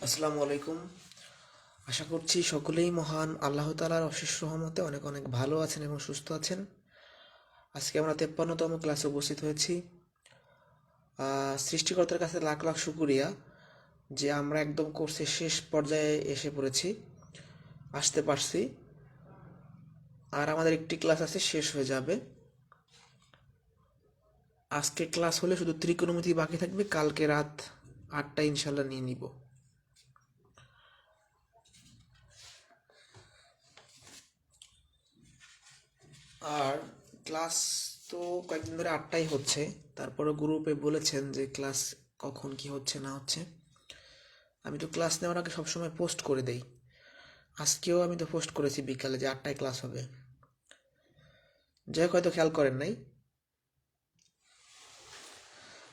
আসসালামু আলাইকুম। আশা করছি সকলেই মহান আল্লাহ তাআলার অশেষ রহমতে অনেক অনেক ভালো আছেন এবং সুস্থ আছেন। আজকে আমরা 53তম ক্লাসে উপস্থিত হয়েছি। সৃষ্টিকর্তার কাছে লাখ লাখ শুকরিয়া যে আমরা একদম কোর্সের শেষ পর্যায়ে এসে পড়েছি, আসতে পারছি। আর আমাদের একটি ক্লাস আছে, শেষ হয়ে যাবে। আজকে ক্লাস হলে শুধু ত্রিকোণমিতি বাকি থাকবে, কালকে রাত 8টায় ইনশাল্লাহ নিয়ে নিব। আর ক্লাস তো কয়েকদিন ধরে 8টাই হচ্ছে, তারপরে গ্রুপে বলেছেন যে ক্লাস কখন কি হচ্ছে না হচ্ছে। আমি তো ক্লাস নেওয়ার আগে সবসময় পোস্ট করে দেই। আজকেও আমি তো পোস্ট করেছি বিকালে যে 8টায় ক্লাস হবে। যাই হোক, হয়তো খেয়াল করেন নাই।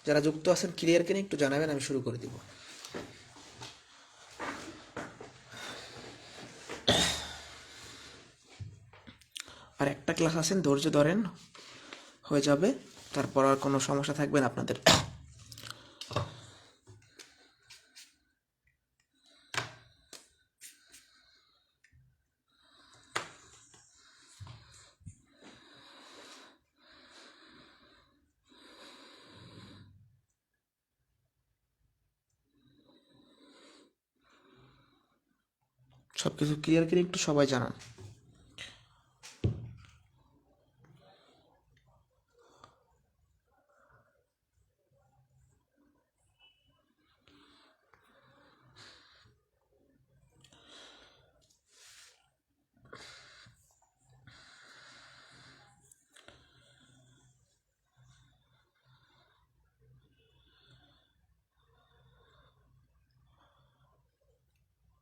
যারা যুক্ত আছেন ক্লিয়ার কিনা একটু জানাবেন, আমি শুরু করে দিব। আর একটা ক্লাস আছেন, ধৈর্য ধরেন, হয়ে যাবে। তারপর আর কোনো সমস্যা থাকবে না আপনাদের। সব কিছু ক্লিয়ার কিনা একটু সবাই জানান।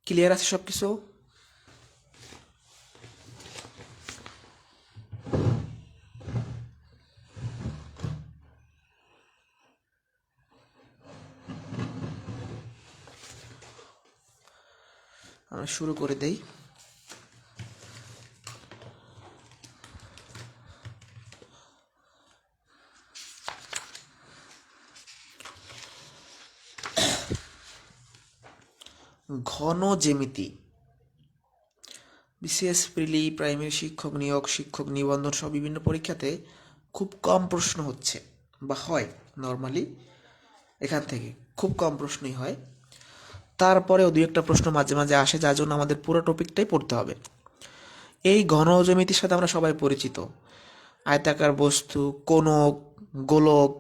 ক্লিয়ার আছে সব কিছু? আমরা শুরু করে দেই। ঘন জ্যামিতি। বিসিএস প্রিলি, প্রাইমারি শিক্ষক নিয়োগ, শিক্ষক নিবন্ধন সহ বিভিন্ন পরীক্ষাতে খুব কম প্রশ্ন হচ্ছে বা হয়। নর্মালি এখান থেকে খুব কম প্রশ্নই হয়, তারপরেও দুই একটা প্রশ্ন মাঝে মাঝে আসে, যার জন্য আমাদের পুরো টপিকটাই পড়তে হবে। এই ঘন জ্যামিতির সাথে আমরা সবাই পরিচিত। আয়তাকার বস্তু, কোণক, গোলক,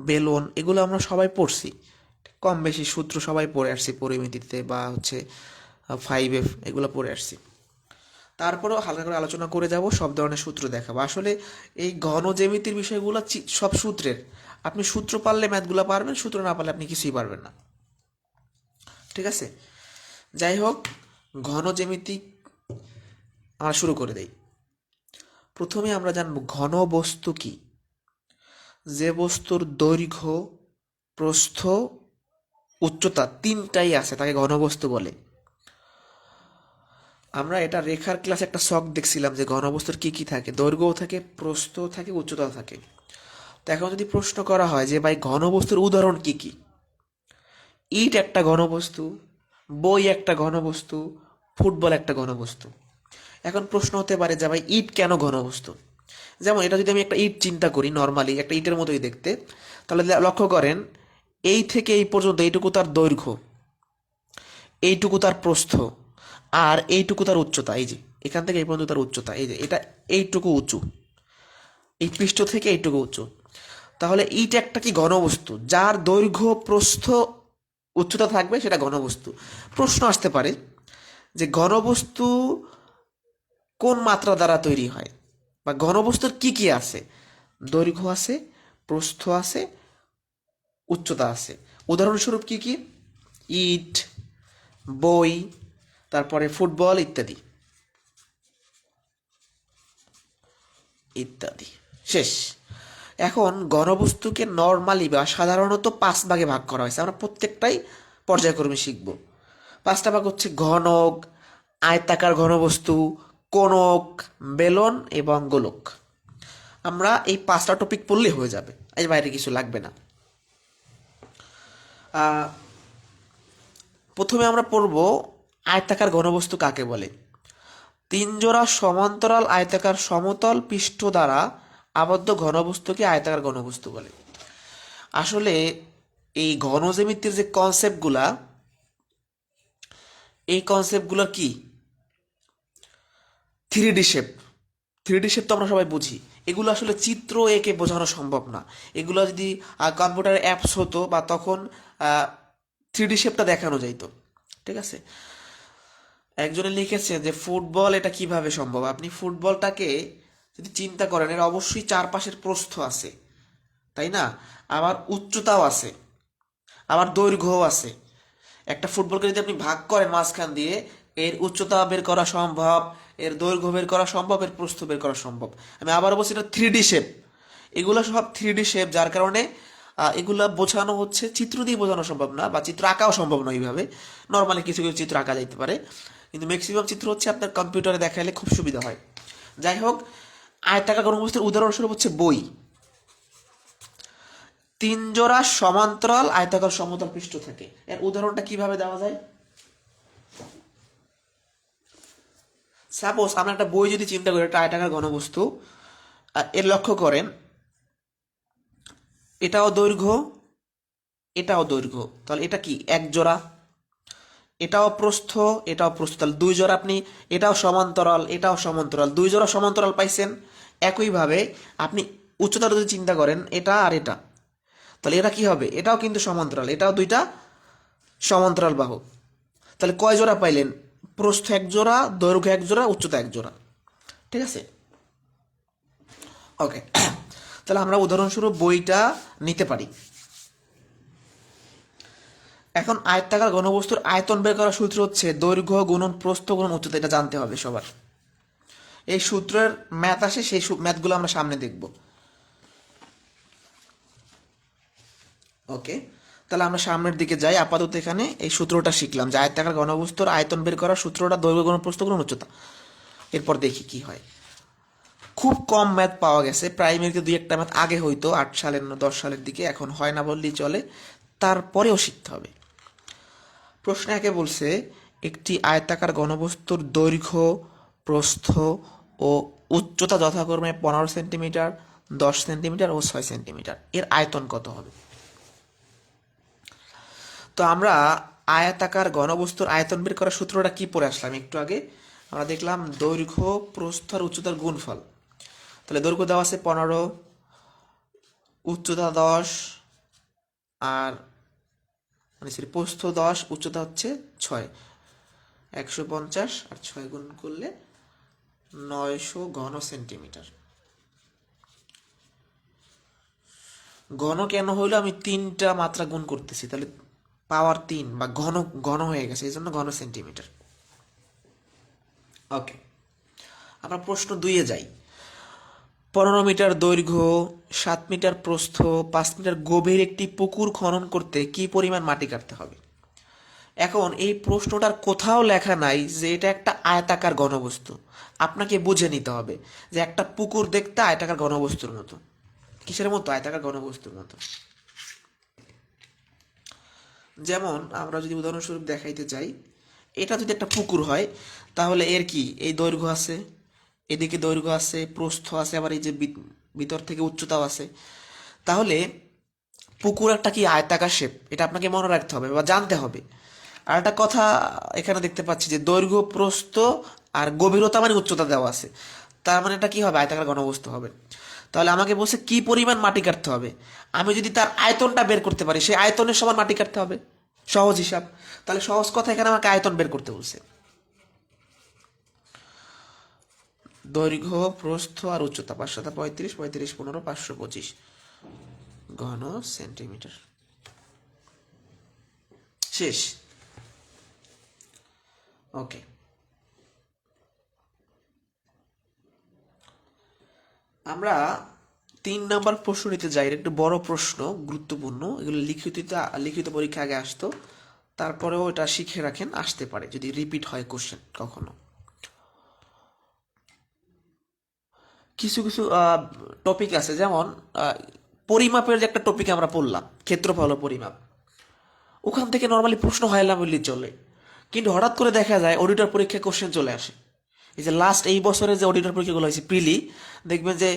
বেলন, এগুলো আমরা সবাই পড়ছি। কম বেশি সূত্র সবাই পড়ে আসছি পরিমিতিতে বা হচ্ছে 5F, এগুলো পড়ে আসছি। তারপরেও হালকা করে আলোচনা করে যাব, সব ধরনের সূত্র দেখাবো। আসলে এই ঘন জ্যামিতির বিষয়গুলো সব সূত্রের। আপনি সূত্র পারলে ম্যাথগুলো পারবেন, সূত্র না পারলে আপনি কিছুই পারবেন না। ঠিক আছে, যাই হোক, ঘন জ্যামিতি আমরা শুরু করে দেই। প্রথমে আমরা জানব ঘন বস্তু কি। যে বস্তুর দৈর্ঘ্য, প্রস্থ, উচ্চতা তিনটাই আছে তাকে ঘনবস্তু বলে। আমরা এটা রেখার ক্লাসে একটা শখ দেখছিলাম যে ঘনবস্তুর কি কি থাকে, দৈর্ঘ্যও থাকে, প্রস্থও থাকে, উচ্চতাও থাকে। তো এখন যদি প্রশ্ন করা হয় যে ভাই ঘনবস্তুর উদাহরণ কি কি, ইট একটা ঘনবস্তু, বই একটা ঘনবস্তু, ফুটবল একটা ঘনবস্তু। এখন প্রশ্ন হতে পারে যে ভাই ইট কেন ঘনবস্তু। যেমন এটা যদি আমি একটা ইট চিন্তা করি, নর্মালি একটা ইটের মতোই দেখতে, তাহলে লক্ষ্য করেন এই থেকে এই পর্যন্ত এইটুকু তার দৈর্ঘ্য, এইটুকু তার প্রস্থ, আর এইটুকু তার উচ্চতা। এই যে এখান থেকে এই পর্যন্ত তার উচ্চতা, এই যে এটা এইটুকু উঁচু, এই পৃষ্ঠ থেকে এইটুকু উঁচু। তাহলে এইটা একটা কি ঘনবস্তু, যার দৈর্ঘ্য, প্রস্থ, উচ্চতা থাকবে, সেটা ঘনবস্তু। প্রশ্ন আসতে পারে যে ঘনবস্তু কোন মাত্রা দ্বারা তৈরি হয়, বা ঘনবস্তুর কি কি আছে। দৈর্ঘ্য আছে, প্রস্থ আছে, উচ্চতা আছে। উদাহরণস্বরূপ কি কি? ইট, বই, তারপরে ফুটবল ইত্যাদি ইত্যাদি। শেষ। এখন ঘনবস্তুকে নর্মালি বা সাধারণত 5 ভাগে ভাগ করা হয়েছে, আমরা প্রত্যেকটাই পর্যায়ক্রমে শিখব। 5টা ভাগ হচ্ছে ঘনক, আয়তাকার ঘনবস্তু, কোণক, বেলন এবং গোলক। আমরা এই 5টা টপিক পড়লে হয়ে যাবে, এর বাইরে কিছু লাগবে না। প্রথমে আমরা পড়ব আয়তাকার ঘনবস্তু কাকে বলে। তিন জোড়া সমান্তরাল আয়তাকার সমতল পৃষ্ঠ দ্বারা আবদ্ধ ঘনবস্তুকে আয়তাকার ঘনবস্তু বলে। আসলে এই ঘনজ্যামিতির যে কনসেপ্টগুলা, এই কনসেপ্টগুলোর কি three D shape. Three D shape তো আমরা সবাই বুঝি, এগুলো আসলে চিত্র এঁকে বোঝানো সম্ভব না। এগুলো যদি কম্পিউটার অ্যাপস হতো বা তখন থ্রি ডি শেপটা দেখানো যাইতো। ঠিক আছে, একজনে লিখেছেন যে ফুটবল এটা কিভাবে সম্ভব। আপনি ফুটবলটাকে যদি চিন্তা করেন, এর অবশ্যই চারপাশের প্রস্থ আছে, তাই না? আবার উচ্চতাও আছে, আবার দৈর্ঘ্যও আছে। একটা ফুটবলকে যদি আপনি ভাগ করেন মাঝখান দিয়ে, এর উচ্চতা বের করা সম্ভব, এর দৈর্ঘ্য বের করা সম্ভব, এর প্রস্থ বের করা সম্ভব। আমি আবার বলছি এটা থ্রি ডি শেপ, এগুলো সব থ্রি ডি শেপ, যার কারণে এগুলা বোঝানো হচ্ছে, চিত্র দিয়ে বোঝানো সম্ভব না, বা চিত্র আঁকাও সম্ভব নয় এইভাবে। নর্মালি কিছু কিছু চিত্র আঁকা যাইতে পারে, কিন্তু ম্যাক্সিমাম চিত্র হচ্ছে আপনার কম্পিউটারে দেখাইলে খুব সুবিধা হয়। যাই হোক, আয়তাকার ঘনবস্তুর উদাহরণস্বরূপ হচ্ছে বই। তিন জোড়া সমান্তরাল আয়তাকার সমতল পৃষ্ঠ থাকে। এর উদাহরণটা কিভাবে দেওয়া যায়? সাপোজ আমরা একটা বই যদি চিন্তা করি, একটা আয়তাকার ঘনবস্তু, এর লক্ষ্য করেন এটাও দৈর্ঘ্য, এটাও দৈর্ঘ্য, তাহলে এটা কি এক জোড়া। এটাও প্রস্থ, এটাও প্রস্থ, তাহলে দুই জোড়া। আপনি এটাও সমান্তরাল, এটাও সমান্তরাল, দুই জোড়া সমান্তরাল পাইছেন। একইভাবে আপনি উচ্চতাটা যদি চিন্তা করেন, এটা আর এটা, তাহলে এটা কি হবে? এটাও কিন্তু সমান্তরাল, এটাও দুইটা সমান্তরাল বাহু। তাহলে কয় জোড়া পাইলেন? প্রস্থ এক জোড়া, দৈর্ঘ্য এক জোড়া, উচ্চতা এক জোড়া। ঠিক আছে, ওকে। তাহলে আমরা উদাহরণস্বরূপ বইটা নিতে পারি। এখন আয়তাকার ঘনবস্তুর আয়তন বের করার সূত্র হচ্ছে দৈর্ঘ্য গুণন প্রস্থ গুণন উচ্চতা। এটা জানতে হবে সবার। এই সূত্রের ম্যাথ আসে, সেই ম্যাথগুলো আমরা সামনে দেখব। ওকে, তাহলে আমরা সামনের দিকে যাই। আপাতত এখানে এই সূত্রটা শিখলাম যে আয়তাকার ঘনবস্তুর আয়তন বের করার সূত্রটা দৈর্ঘ্য গুণন প্রস্থ গুণন উচ্চতা। এরপর দেখি কি হয়। খুব কম ম্যাথ পাওয়া গেছে, প্রাইমারিতে দুই একটা ম্যাথ আগে হইতো 8 সালের 10 সালের দিকে, এখন হয় না বললেই চলে, তারপরেও শিখতে হবে। প্রশ্ন একে বলছে একটি আয়তাকার ঘনবস্তুর দৈর্ঘ্য, প্রস্থ ও উচ্চতা যথাক্রমে 15 সেন্টিমিটার, 10 সেন্টিমিটার ও 6 সেন্টিমিটার। এর আয়তন কত হবে? তো আমরা আয়তাকার ঘনবস্তুর আয়তন বের করার সূত্রটা কি পড়ে আসলাম একটু আগে? আমরা দেখলাম দৈর্ঘ্য, প্রস্থ আর উচ্চতার গুণফল। তাহলে দৈর্ঘ্য দেওয়া আছে 15, উচ্চতা 10, আর মানে সরি প্রস্থ 10, উচ্চতা হচ্ছে 6। 150 আর 6 গুণ করলে 900 ঘন সেন্টিমিটার। ঘন কেন হইলো? আমি তিনটা মাত্রা গুণ করতেছি, তাহলে পাওয়ার 3 বা ঘন ঘন হয়ে গেছে, এই জন্য ঘন সেন্টিমিটার। ওকে, আমরা প্রশ্ন 2-এ যাই। 15 মিটার দৈর্ঘ্য, 7 মিটার প্রস্থ, 5 মিটার গভীর একটি পুকুর খনন করতে কি পরিমাণ মাটি কাটতে হবে? এখন এই প্রশ্নটার কোথাও লেখা নাই যে এটা একটা আয়তাকার ঘনবস্তু। আপনাকে বুঝে নিতে হবে যে একটা পুকুর দেখতে আয়তাকার ঘনবস্তুর মতো। কিসের মতো? আয়তাকার ঘনবস্তুর মতো। যেমন আমরা যদি উদাহরণস্বরূপ দেখাইতে চাই, এটা যদি একটা পুকুর হয়, তাহলে এর কি এই দৈর্ঘ্য আছে, এদিকে দৈর্ঘ্য আছে, প্রস্থ আছে, আবার এই যে ভিতর থেকে উচ্চতাও আছে। তাহলে পুকুর একটা কি আয়তাকার শেপ, এটা আপনাকে মনে রাখতে হবে বা জানতে হবে। আর একটা কথা এখানে দেখতে পাচ্ছি যে দৈর্ঘ্য, প্রস্থ আর গভীরতা মানে উচ্চতা দেওয়া আছে, তার মানে এটা কি হবে? আয়তাকার ঘনবস্তু হবে। তাহলে আমাকে বলছে কি পরিমাণ মাটি কাটতে হবে। আমি যদি তার আয়তনটা বের করতে পারি, সেই আয়তনের সমান মাটি কাটতে হবে, সহজ হিসাব। তাহলে সহজ কথা, এখানে আমাকে আয়তন বের করতে বলছে। দৈর্ঘ্য, প্রস্থ আর উচ্চতা 5 7 35, 35 15, 525 ঘন সেন্টিমিটার। শেষ। ওকে, আমরা 3 নম্বর প্রশ্ন নিতে যাই। এটা একটু বড় প্রশ্ন, গুরুত্বপূর্ণ। এগুলো লিখিত পরীক্ষা আগে আসতো, তারপরেও এটা শিখে রাখেন, আসতে পারে যদি রিপিট হয় কোশ্চেন কখনো। কিছু কিছু টপিক আছে, যেমন পরিমাপের যে একটা টপিক আমরা পড়লাম, ক্ষেত্রফল ও পরিমাপ। ওখান থেকে নর্মালি প্রশ্ন হয় না বললেই চলে। কিন্তু হঠাৎ করে দেখা যায় অডিটর পরীক্ষায় কোশ্চেন চলে আসে। এই যে লাস্ট এই বছরে যে অডিটর পরীক্ষাগুলো হয়েছে প্রিলি, দেখবেন যে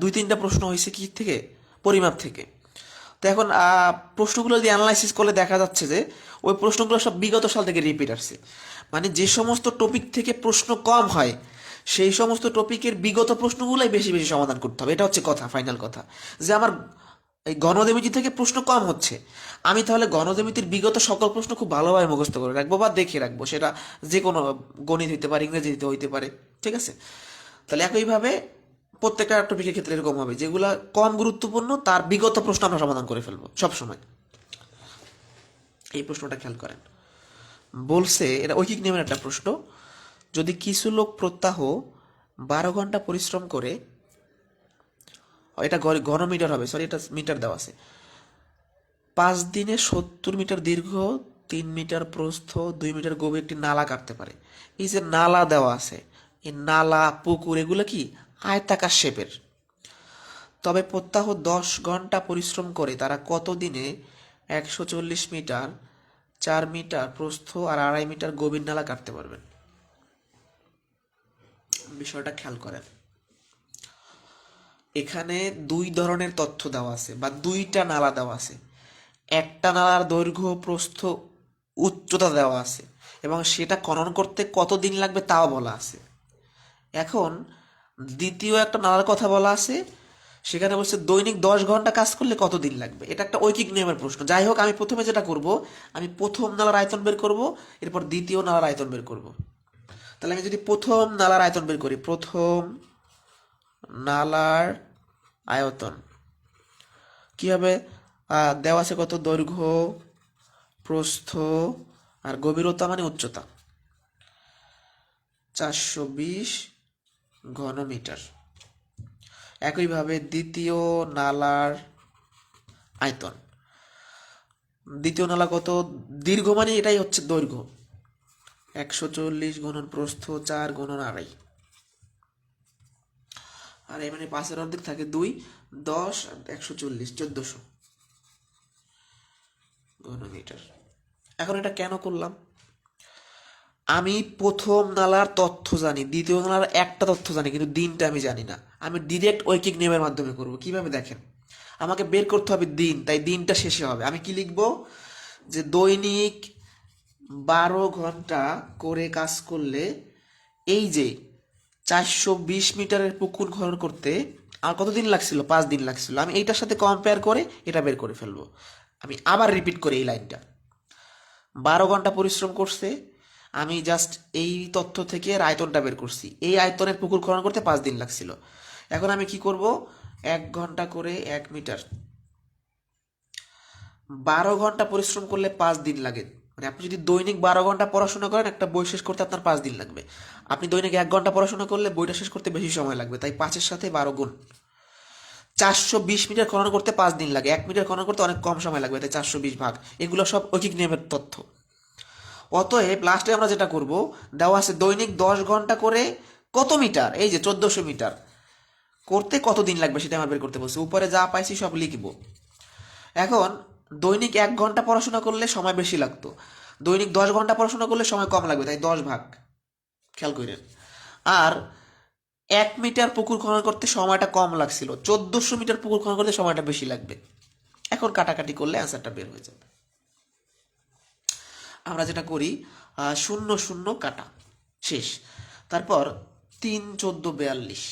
2-3টা প্রশ্ন হয়েছে কি থেকে, পরিমাপ থেকে। তো এখন প্রশ্নগুলো যদি অ্যানালাইসিস করলে দেখা যাচ্ছে যে ওই প্রশ্নগুলো সব বিগত সাল থেকে রিপিট আসছে। মানে যে সমস্ত টপিক থেকে প্রশ্ন কম হয় সেই সমস্ত টপিকের বিগত প্রশ্নগুলোই বেশি বেশি সমাধান করতে হবে। এটা হচ্ছে কথা, ফাইনাল কথা। যে আমার এই গণজ্যামিতি থেকে প্রশ্ন কম হচ্ছে, আমি তাহলে গণজ্যামিতির বিগত সকল প্রশ্ন খুব ভালোভাবে মুখস্থ করে রাখবো বা দেখে রাখবো। সেটা যে কোনো গণিত হইতে পারে, ইংরেজি হইতে পারে, ঠিক আছে? তাহলে একইভাবে প্রত্যেকটা টপিকের ক্ষেত্রে এরকম হবে, যেগুলা কম গুরুত্বপূর্ণ তার বিগত প্রশ্ন আমরা সমাধান করে ফেলবো সবসময়। এই প্রশ্নটা খেয়াল করেন। বলছে, এটা ঐকিক নিয়মের একটা প্রশ্ন, যদি কিছু লোক প্রত্যাহ 12 ঘন্টা পরিশ্রম করে, এটা ঘনমিটার হবে, সরি এটা মিটার দেওয়া আছে, 5 দিনে 70 মিটার দীর্ঘ, 3 মিটার প্রস্থ, 2 মিটার গভীর একটি নালা কাটতে পারে। এই যে নালা দেওয়া আছে, এই নালা, পুকুর, এগুলো কি আয়তাকার শেপের। তবে প্রত্যাহ 10 ঘন্টা পরিশ্রম করে তারা কত দিনে 140 মিটার, 4 মিটার প্রস্থ আর 2.5 মিটার গভীর নালা কাটতে পারবেন? বিষয়টা খেয়াল করেন। এখানে দুই ধরনের তথ্য দেওয়া আছে বা দুইটা নালা দেওয়া আছে। একটা নালার দৈর্ঘ্য, প্রস্থ, উচ্চতা দেওয়া আছে এবং সেটা খনন করতে কত দিন লাগবে তাও বলা আছে। এখন দ্বিতীয় একটা নালার কথা বলা আছে, সেখানে বলছে দৈনিক 10 ঘন্টা কাজ করলে কত দিন লাগবে। এটা একটা ঐকিক নিয়মের প্রশ্ন। যাই হোক, আমি প্রথমে যেটা করব, আমি প্রথম নালার আয়তন বের করব, এরপর দ্বিতীয় নালার আয়তন বের করব। তাহলে আমি যদি প্রথম নালার আয়তন বের করি, প্রথম নালার আয়তন কি হবে? দেওয়া আছে কত, দৈর্ঘ্য, প্রস্থ আর গভীরতা মানে উচ্চতা, 420 ঘনমিটার। একইভাবে দ্বিতীয় নালার আয়তন, দ্বিতীয় নালা কত, দীর্ঘ মানে এটাই হচ্ছে দৈর্ঘ্য, 140 গুণন প্রস্থ 4 গুণন 2.5, আর এই মানে 5-এর অর্ধেক থাকে 2, 10, 140, 1400 ঘনমিটার। এখন এটা কেন করলাম? আমি প্রথম নালার তথ্য জানি, দ্বিতীয় নালার একটা তথ্য জানি, কিন্তু দিনটা আমি জানি না। আমি ডিরেক্ট ঐকিক নিয়মের মাধ্যমে করব। কিভাবে দেখেন, আমাকে বের করতে হবে দিন, তাই দিনটা শেষে হবে। আমি কি লিখব, যে দৈনিক 12 ঘন্টা করে কাজ করলে, এই যে 420 মিটারের পুকুর খনন করতে আর কতদিন লাগছিল, 5 দিন লাগছিল। আমি এইটার সাথে কম্পেয়ার করে এটা বের করে ফেলবো। আমি আবার রিপিট করি এই লাইনটা, 12 ঘন্টা পরিশ্রম করছে, আমি জাস্ট এই তথ্য থেকে এর আয়তনটা বের করছি। এই আয়তনের পুকুর খনন করতে 5 দিন লাগছিল। এখন আমি কি করব, 1 ঘন্টা করে 1 মিটার, 12 ঘন্টা পরিশ্রম করলে 5 দিন লাগে। মানে আপনি যদি দৈনিক 12 ঘন্টা পড়াশোনা করেন, একটা বই শেষ করতে আপনার 5 দিন লাগবে। আপনি দৈনিক 1 ঘন্টা পড়াশোনা করলে বইটা শেষ করতে বেশি সময় লাগবে। তাই 5-এর সাথে 12 গুণ। 420 মিটার খনন করতে 5 দিন লাগে, 1 মিটার খনন করতে অনেক কম সময় লাগবে, তাই 420 ভাগ। এগুলো সব ঐকিক নিয়মের তথ্য। অতএব লাস্টে আমরা যেটা করব, দেওয়া আছে দৈনিক 10 ঘন্টা করে কত মিটার, এই যে 1400 মিটার করতে কত দিন লাগবে সেটা আমার বের করতে বলছে। উপরে যা পাইছি সব লিখব। এখন দৈনিক 1 ঘন্টা পড়াশোনা করলে সময় বেশি লাগতো, দৈনিক 10 ঘন্টা পড়াশোনা করলে সময় কম লাগবে, তাই 10 ভাগ। খেয়াল করেন। আর 1 মিটার পুকুর খনন করতে সময়টা কম লাগছিল, 1400 মিটার পুকুর খনন করতে সময়টা বেশি লাগবে। এখন কাটাকাটি করলে অ্যান্সারটা বের হয়ে যাবে। আমরা যেটা করি, 0 0 কাটা, শেষ। তারপর 3 14 42,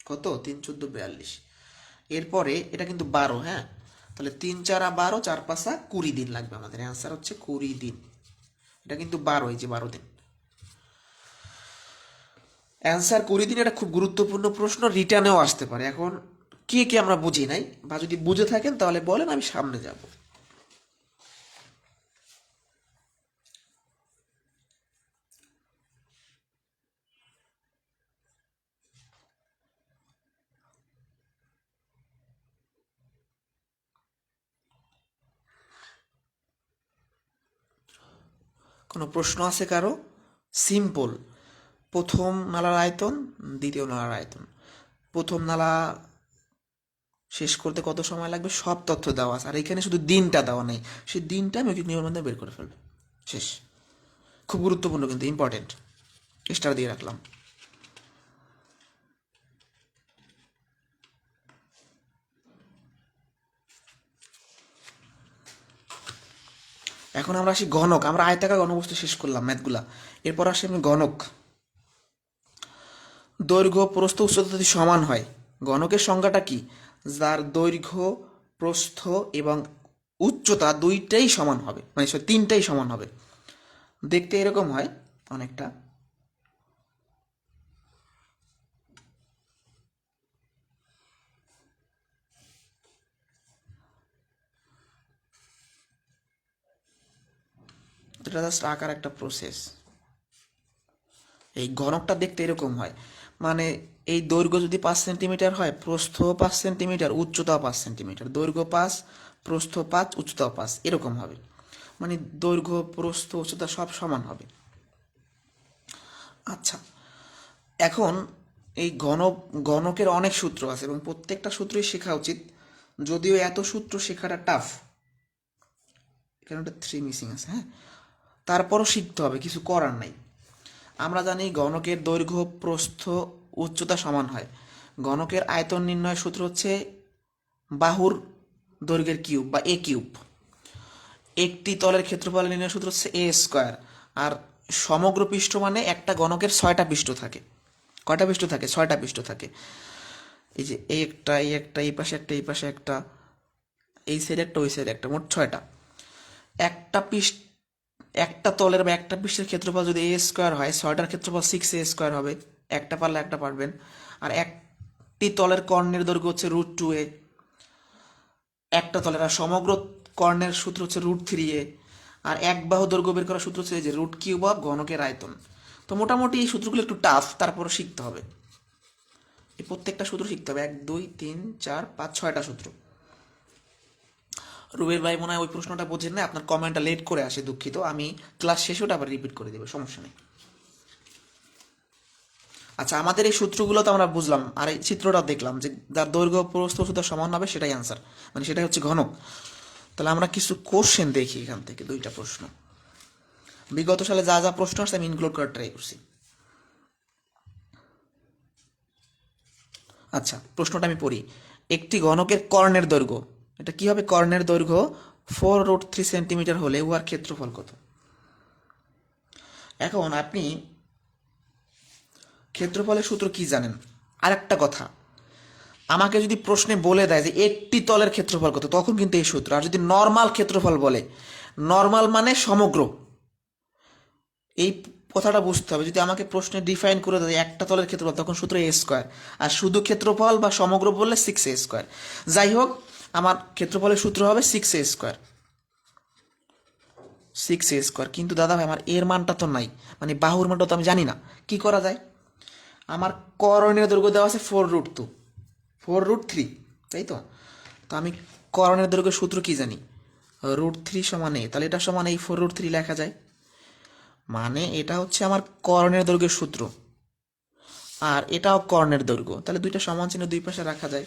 কত, 3 14 42। এরপরে এটা কিন্তু 12, হ্যাঁ, তাহলে 3 4 12, 4 5 20 দিন লাগবে আমাদের। অ্যান্সার হচ্ছে 20 দিন। এটা কিন্তু 12, এই যে 12 দিন। অ্যান্সার 20 দিন। এটা খুব গুরুত্বপূর্ণ প্রশ্ন, রিটার্নেও আসতে পারে। এখন কে কে আমরা বুঝি নাই, বা যদি বুঝে থাকেন তাহলে বলেন, আমি সামনে যাব। কোনো প্রশ্ন আছে কারো? সিম্পল। প্রথম নালার আয়তন, দ্বিতীয় নালার আয়তন। প্রথম নালা শেষ করতে কত সময় লাগবে সব তথ্য দেওয়া আছে, আর এখানে শুধু দিনটা দেওয়া নেই, সেই দিনটা আমি ঐকিক নিয়মের মাধ্যমে বের করে ফেলবো। শেষ। খুব গুরুত্বপূর্ণ কিন্তু, ইম্পর্টেন্ট, স্টার দিয়ে রাখলাম। এখন আমরা আসি ঘনক। আমরা আয়তাকার ঘনবস্তু শেষ করলাম ম্যাথগুলা, এরপর আসি আমি ঘনক। দৈর্ঘ্য প্রস্থ উচ্চতা যদি সমান হয়, ঘনকের সংজ্ঞাটা কি? যার দৈর্ঘ্য প্রস্থ এবং উচ্চতা দুইটাই সমান হবে, মানে তিনটাই সমান হবে। দেখতে এরকম হয় অনেকটা। এটা জাস্ট আঁকার একটা প্রসেস। এই ঘনকটা দেখতে এরকম হয়, মানে এই দৈর্ঘ্য যদি 5 সেন্টিমিটার হয়, প্রস্থ 5 সেন্টিমিটার, উচ্চতা 5 সেন্টিমিটার, দৈর্ঘ্য 5, প্রস্থ 5, উচ্চতা 5, এরকম হবে। মানে দৈর্ঘ্য প্রস্থ উচ্চতা সব সমান হবে। আচ্ছা, এখন এই গণকের অনেক সূত্র আছে এবং প্রত্যেকটা সূত্রই শেখা উচিত, যদিও এত সূত্র শেখাটা টাফ। এখানে একটা 3 মিসিং আছে, হ্যাঁ, তারপরও শিখতে হবে, কিছু করার নাই। আমরা জানি গণকের দৈর্ঘ্য প্রস্থ উচ্চতা সমান হয়। গণকের আয়তন নির্ণয়ের সূত্র হচ্ছে বাহুর দৈর্ঘ্যের কিউব বা এ কিউব। একটি তলের ক্ষেত্রফল নির্ণয়ের সূত্র হচ্ছে এ স্কোয়ার। আর সমগ্র পৃষ্ঠ মানে একটা গণকের 6টা পৃষ্ঠ থাকে। কয়টা পৃষ্ঠ থাকে? 6টা পৃষ্ঠ থাকে। এই যে এই একটা, এই একটা, এই পাশে একটা, এই পাশে একটা, এই সাইডে একটা, ওই সাইডে একটা, মোট 6টা। একটা পৃষ্ঠ, একটা তলের বা একটা পৃষ্ঠের ক্ষেত্রফল যদি এ স্কোয়ার হয়, 6টার ক্ষেত্রফল 6a স্কোয়ার হবে। একটা পারলে একটা পারবেন। আর একটি তলের কর্ণের দৈর্ঘ্য হচ্ছে √2a একটা তলের। আর সমগ্র কর্ণের সূত্র হচ্ছে √3a। আর এক বাহু দৈর্ঘ্য বের করার সূত্র হচ্ছে এই যে √3 ঘনকের আয়তন। তো মোটামুটি এই সূত্রগুলো একটু টাফ, তারপরে শিখতে হবে। এই প্রত্যেকটা সূত্র শিখতে হবে, 1 2 3 4 5 6টা সূত্র। রুবেল ভাই মনে হয় ওই প্রশ্নটা বোঝেন না, আপনার কমেন্টটা লেট করে আসে, দুঃখিত। আমি ক্লাস শেষে ওটা আবার রিপিট করে দেবো, সমস্যা নেই। আচ্ছা, আমাদের এই সূত্রগুলো তো আমরা বুঝলাম, আর এই চিত্রটা দেখলাম যে যার দৈর্ঘ্য প্রস্থ উচ্চতা সমান হবে সেটাই আনসার, মানে সেটাই হচ্ছে ঘনক। তাহলে আমরা কিছু কোশ্চেন দেখি এখান থেকে, 2টা প্রশ্ন। বিগত সালে যা যা প্রশ্ন আসছে আমি ইনক্লুড করার ট্রাই করছি। আচ্ছা, প্রশ্নটা আমি পড়ি। একটি ঘনকের কর্ণের দৈর্ঘ্য, এটা কি হবে? কর্ণের দৈর্ঘ্য 4√3 সেন্টিমিটার হলে উহার ক্ষেত্রফল কত? এখন আপনি ক্ষেত্রফলের সূত্র কি জানেন? আর একটা কথা, আমাকে যদি প্রশ্নে বলে দেয় যে একটি তলের ক্ষেত্রফল কত, তখন কিন্তু এই সূত্র। আর যদি নর্মাল ক্ষেত্রফল বলে, নর্মাল মানে সমগ্র, এই কথাটা বুঝতে হবে। যদি আমাকে প্রশ্নে ডিফাইন করে দেয় একটা তলের ক্ষেত্রফল, তখন সূত্র এ স্কোয়ার। আর শুধু ক্ষেত্রফল বা সমগ্র বললে 6a স্কোয়ার। যাই হোক, আমার ক্ষেত্রফলের সূত্র হবে 6a স্কোয়ার, 6a স্কোয়ার। কিন্তু দাদা ভাই, আমার এর মানটা তো নাই, মানে বাহুর মানটা তো আমি জানি না। কি করা যায়? আমার করণীয় দৈর্ঘ্য দেওয়া আছে 4√2, 4√3, তাই তো? তো আমি করণের দৈর্ঘ্যের সূত্র কি জানি? √3 সমান a, তাহলে এটা সমান এই 4√3 লেখা যায়। মানে এটা হচ্ছে আমার করণের দৈর্ঘ্যের সূত্র, আর এটাও কর্ণের দৈর্ঘ্য। তাহলে দুইটা সমান চিহ্ন দুই পাশে রাখা যায়।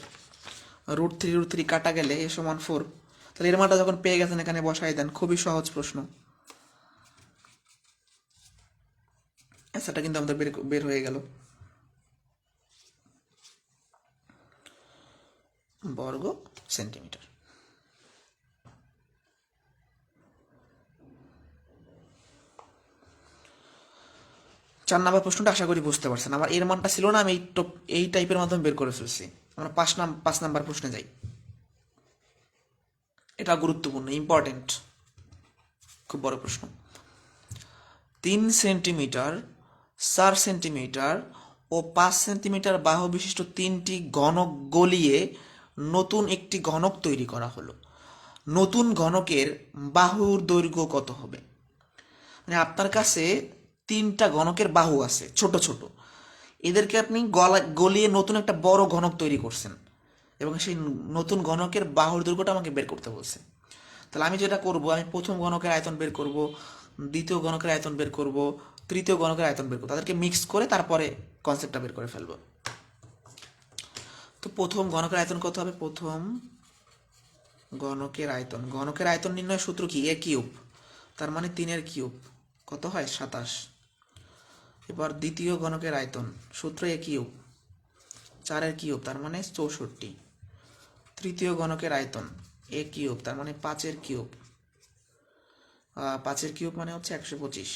√3 কাটা গেলে এ সমান 4। তাহলে এর মানটা যখন পেয়ে গেছেন, এখানে বসাই দেন। খুবই সহজ প্রশ্ন। অ্যান্সারটা কিন্তু আমাদের বের হয়ে গেল। বর্গ সেন্টিমিটার। 4 নম্বর প্রশ্নটা আশা করি বুঝতে পারছেন। আমার এর মানটা ছিল না, আমি এই টাইপের মাধ্যমে বের করে ফেলছি। আমরা 5 নম্বর প্রশ্নে যাই। এটা গুরুত্বপূর্ণ, ইম্পর্টেন্ট, খুব বড় প্রশ্ন। 3 সেন্টিমিটার, 4 সেন্টিমিটার ও 5 সেন্টিমিটার বাহু বিশিষ্ট 3টি ঘনক গলিয়ে নতুন একটি ঘনক তৈরি করা হলো। নতুন ঘনকের বাহুর দৈর্ঘ্য কত হবে? মানে আপনার কাছে 3টা ঘনকের বাহু আছে, ছোট ছোট। এদেরকে আপনি গলিয়ে নতুন একটা বড় ঘনক তৈরি করছেন, এবং সেই নতুন ঘনকের বাহুর দৈর্ঘ্যটা আমাকে বের করতে বলছে। তাহলে আমি যেটা করব, আমি প্রথম ঘনকের আয়তন বের করব, দ্বিতীয় ঘনকের আয়তন বের করব, তৃতীয় ঘনকের আয়তন বের করব, তাদেরকে মিক্স করে তারপরে কনসেপ্টটা বের করে ফেলবো। তো প্রথম ঘনকের আয়তন কত হবে? প্রথম ঘনকের আয়তন নির্ণয়ের সূত্র কি? এ কিউব, তার মানে 3 কত হয়? 27। এবার দ্বিতীয় ঘনকের আয়তন সূত্র এ কিউব, 4 তার মানে 64। তৃতীয় ঘনকের আয়তন এ কিউব, তার মানে 5 মানে হচ্ছে 125।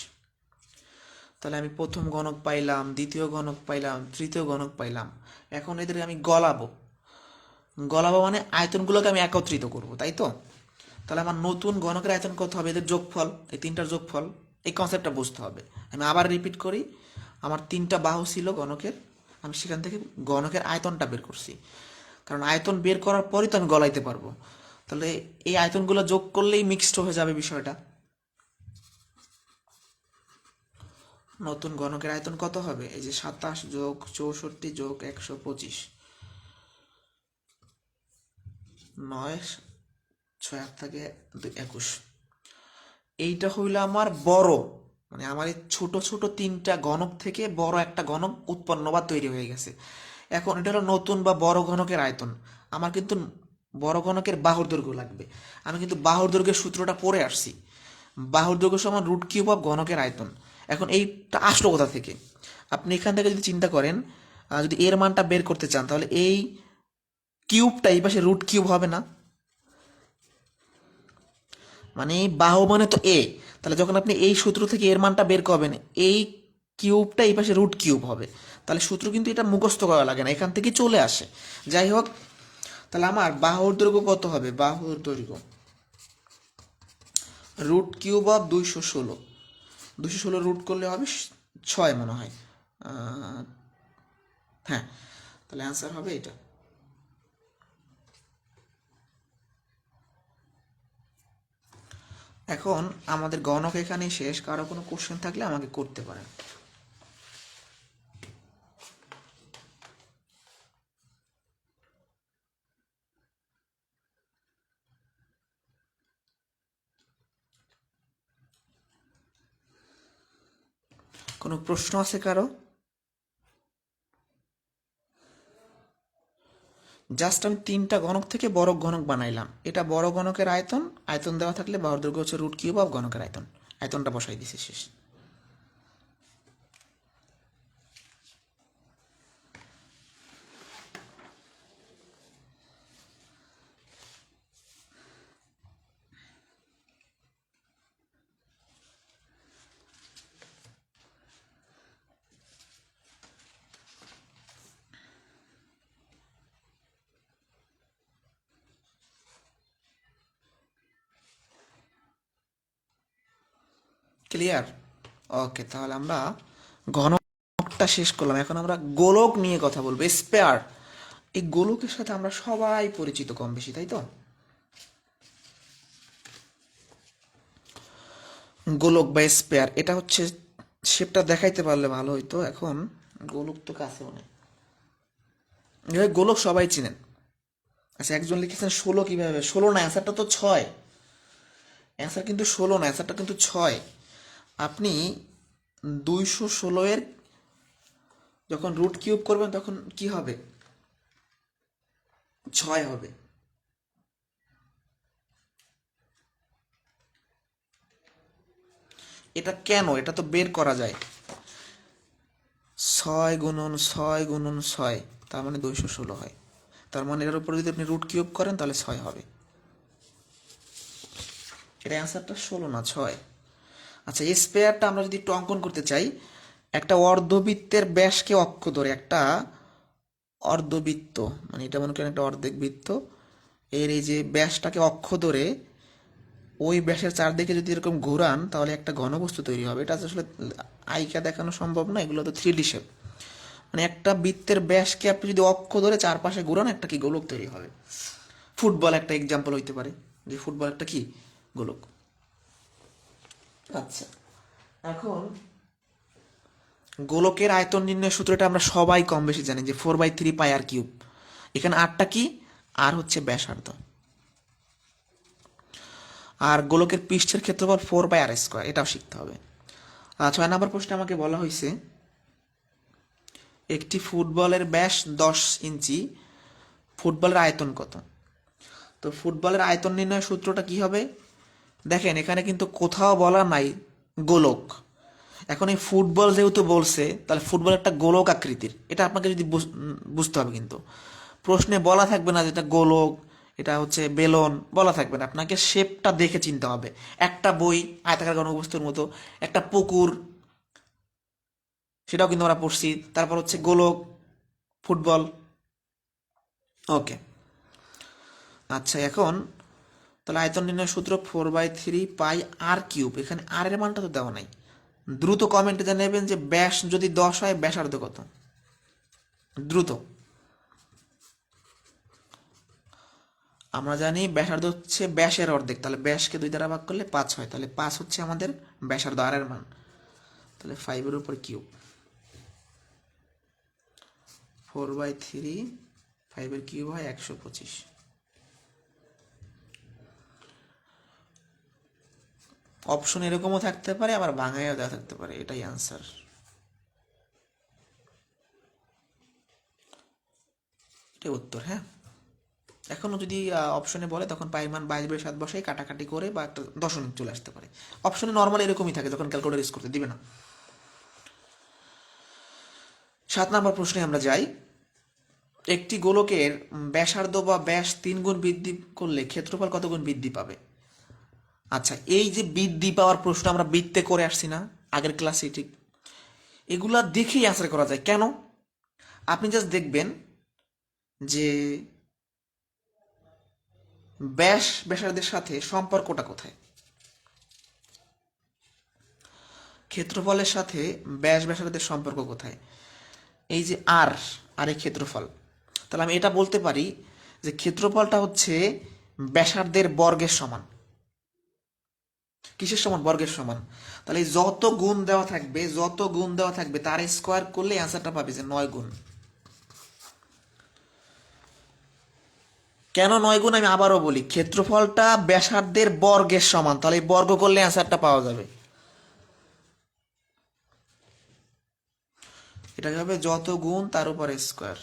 তাহলে আমি প্রথম ঘনক পাইলাম, দ্বিতীয় ঘনক পাইলাম, তৃতীয় ঘনক পাইলাম। এখন এদের আমি গলাবো মানে আয়তনগুলোকে আমি একত্রিত করব, তাই তো? তাহলে আমার নতুন ঘনকের আয়তন কত হবে? এদের যোগফল, এই 3টার যোগফল। এই কনসেপ্টটা বুঝতে হবে। আমি আবার রিপিট করি, আমার 3টা বাহু ছিল ঘনকের, আমি সেখান থেকে ঘনকের আয়তনটা বের করছি, কারণ আয়তন বের করার পরই তো আমি গলাইতে পারবো। তাহলে এই আয়তনগুলো যোগ করলেই মিক্সড হয়ে যাবে বিষয়টা। নতুন ঘনকের আয়তন কত হবে? এই যে 27 যোগ 64 যোগ 125, 9 6 8 থেকে 21। এইটা হইল আমার বড়, মানে আমার এই ছোট ছোট 3টা ঘনক থেকে বড় একটা ঘনক উৎপন্ন বা তৈরি হয়ে গেছে। এখন এটা হলো নতুন বা বড় ঘনকের আয়তন। আমার কিন্তু বড় ঘনকের বাহুর দৈর্ঘ্য লাগবে। আমি কিন্তু বাহুর দৈর্ঘ্যের সূত্রটা পড়ে আসছি। বাহুর দৈর্ঘ্য সমান √3 অফ ঘনকের আয়তন। এখন এইটা আসলো কোথা থেকে? আপনি এখান থেকে যদি চিন্তা করেন, যদি এর মানটা বের করতে চান, তাহলে এই কিউবটা এই পাশে √3 হবে না? মানে বাহু মানে তো এ, তাহলে যখন আপনি এই সূত্র থেকে এর মানটা বের করবেন, এই কিউবটা এই পাশে √3 হবে। তাহলে সূত্র কিন্তু এটা মুখস্থ করা লাগে না, এখান থেকে চলে আসে। যাই হোক, তাহলে আমার বাহুর দৈর্ঘ্য কত হবে? বাহুর দৈর্ঘ্য √3 অফ 216। 216 রুট করলে হবে 6 মনে হয়। হ্যাঁ, তাহলে অ্যান্সার হবে এটা। এখন আমাদের গণক এখানেই শেষ। কারো কোনো কোশ্চেন থাকলে আমাকে করতে পারেন। কোনো প্রশ্ন আছে কারো? জাস্ট আমি 3টা ঘনক থেকে বড় ঘনক বানাইলাম। এটা বড় ঘনকের আয়তন, আয়তন দেওয়া থাকলে বাহুর দৈর্ঘ্য হচ্ছে √3 অফ ঘনকের আয়তন। আয়তনটা বসাই দিছি, শেষ। ক্লিয়ার? ওকে, তাহলে আমরা ঘনকটা শেষ করলাম। এখন আমরা গোলক নিয়ে কথা বলবো, স্পেয়ার। এই গোলকের সাথে আমরা সবাই পরিচিত কম বেশি, তাই তো? গোলক বা স্পেয়ার, এটা হচ্ছে, শেপটা দেখাইতে পারলে ভালো হইতো। এখন গোলক তো কাছে মনে, গোলক সবাই চিনেন। আচ্ছা, একজন লিখেছেন 16, কিভাবে 16? না, অ্যান্সারটা তো 6। অ্যান্সার কিন্তু 16 না, অ্যান্সারটা কিন্তু 6। আপনি 216 যখন √3 করবেন তখন কি হবে? 6 হবে। এটা কেন? এটা তো বের করা যায়। 6 × 6 × 6, তার মানে 216 হয়। তার মানে এটার উপরে যদি আপনি √3 করেন তাহলে 6 হবে। এটা অ্যান্সারটা 16 না, 6। আচ্ছা, এই স্পেয়ারটা আমরা যদি একটু অঙ্কন করতে চাই, একটা অর্ধবৃত্তের ব্যাসকে অক্ষ ধরে, একটা অর্ধবৃত্ত, মানে এটা মনে করেন একটা অর্ধেক বৃত্ত, এর এই যে ব্যাসটাকে অক্ষ ধরে ওই ব্যাসের চারদিকে যদি এরকম ঘোরান তাহলে একটা ঘনবস্তু তৈরি হবে। এটা আসলে আইকা দেখানো সম্ভব না, এগুলো তো 3D শেপ। মানে একটা বৃত্তের ব্যাসকে আপনি যদি অক্ষ ধরে চারপাশে ঘোরান, একটা কি গোলক তৈরি হবে। ফুটবল একটা এক্সাম্পল হইতে পারে, যে ফুটবল একটা কি গোলক। আচ্ছা, এখন গোলকের আয়তন নির্ণয়ের সূত্রটা আমরা সবাই কম বেশি জানি, যে 4/3 πr3। এখানে আরটা কি? আর হচ্ছে ব্যাসার্ধ। আর গোলকের পৃষ্ঠের ক্ষেত্রফল 4/r², এটাও শিখতে হবে। 6 নম্বর প্রশ্নে আমাকে বলা হয়েছে একটি ফুটবলের ব্যাস 10 ইঞ্চি, ফুটবলের আয়তন কত। তো ফুটবলের আয়তন নির্ণয়ের সূত্রটা কি হবে, দেখেন এখানে কিন্তু কোথাও বলা নাই গোলক। এখন এই ফুটবল যেহেতু বলছে, তাহলে ফুটবল একটা গোলক আকৃতির, এটা আপনাকে যদি বুঝতে হবে। কিন্তু প্রশ্নে বলা থাকবে না যেটা গোলক, এটা হচ্ছে বেলন, বলা থাকবে না। আপনাকে শেপটা দেখে চিনতে হবে। একটা বই আয়তাকার ঘনবস্তুর মতো, একটা পুকুর, সেটাও কিন্তু আমরা পড়ছি। তারপর হচ্ছে গোলক, ফুটবল। ওকে, আচ্ছা এখন তাহলে আয়তন নির্ণয় সূত্র 4/3 পাই r কিউব। এখানে আর এর মানটা তো দেওয়া নাই। দ্রুত কমেন্টে জানাবেন যে ব্যাস যদি 10 হয় ব্যাসার্ধ কত, দ্রুত। আমরা জানি ব্যাসার্ধ হচ্ছে ব্যাসের অর্ধেক, তাহলে ব্যাসকে 2 দ্বারা ভাগ করলে 5 হয়, তাহলে 5 হচ্ছে আমাদের ব্যাসার্ধ, আর এর মান। তাহলে 5 এর উপর কিউব, 4/3, 5 এর কিউব হয় 125। অপশন এরকমও থাকতে পারে, আবার ভাঙাইও দেওয়া থাকতে পারে, এটাই আনসার। এটাই উত্তর। হ্যাঁ, এখনও যদি অপশনে বলে তখন পায়ের মান 22/7 বসাই কাটাকাটি করে বা একটা দশমিক চলে আসতে পারে। অপশনে নর্মাল এরকমই থাকে যখন ক্যালকুলেটর ইউজ করতে দিবে না। 7 নম্বর প্রশ্নে আমরা যাই। একটি গোলকের ব্যাসার্ধ বা ব্যাস 3 গুণ বৃদ্ধি করলে ক্ষেত্রফল কত গুণ বৃদ্ধি পাবে। আচ্ছা, এই যে বৃদ্ধি পাওয়ার প্রশ্ন আমরা বৃত্তে করে আসছি না আগের ক্লাসে, ঠিক এগুলা দেখেই আনসার করা যায়। কেন? আপনি জাস্ট দেখবেন যে ব্যাস ব্যাসার্ধের সাথে সম্পর্কটা কোথায়। ক্ষেত্রফলের সাথে ব্যাস ব্যাসার্ধের সম্পর্ক কোথায়? এই যে আর আর এই ক্ষেত্রফল, তাহলে আমি এটা বলতে পারি যে ক্ষেত্রফলটা হচ্ছে ব্যাসার্ধের বর্গের সমান। কিসের সমান? বর্গের সমান। তাহলে যত গুণ দেওয়া থাকবে, যত গুণ দেওয়া থাকবে তার স্কোয়ার করলে অ্যান্সারটা পাবে যে 9 গুণ। কেন 9 গুণ আমি আবারও বলি, ক্ষেত্রফলটা ব্যাসার্ধের বর্গের সমান, তাহলে বর্গ করলে অ্যান্সারটা পাওয়া যাবে। এটা হবে যত গুণ তার উপর স্কোয়ার।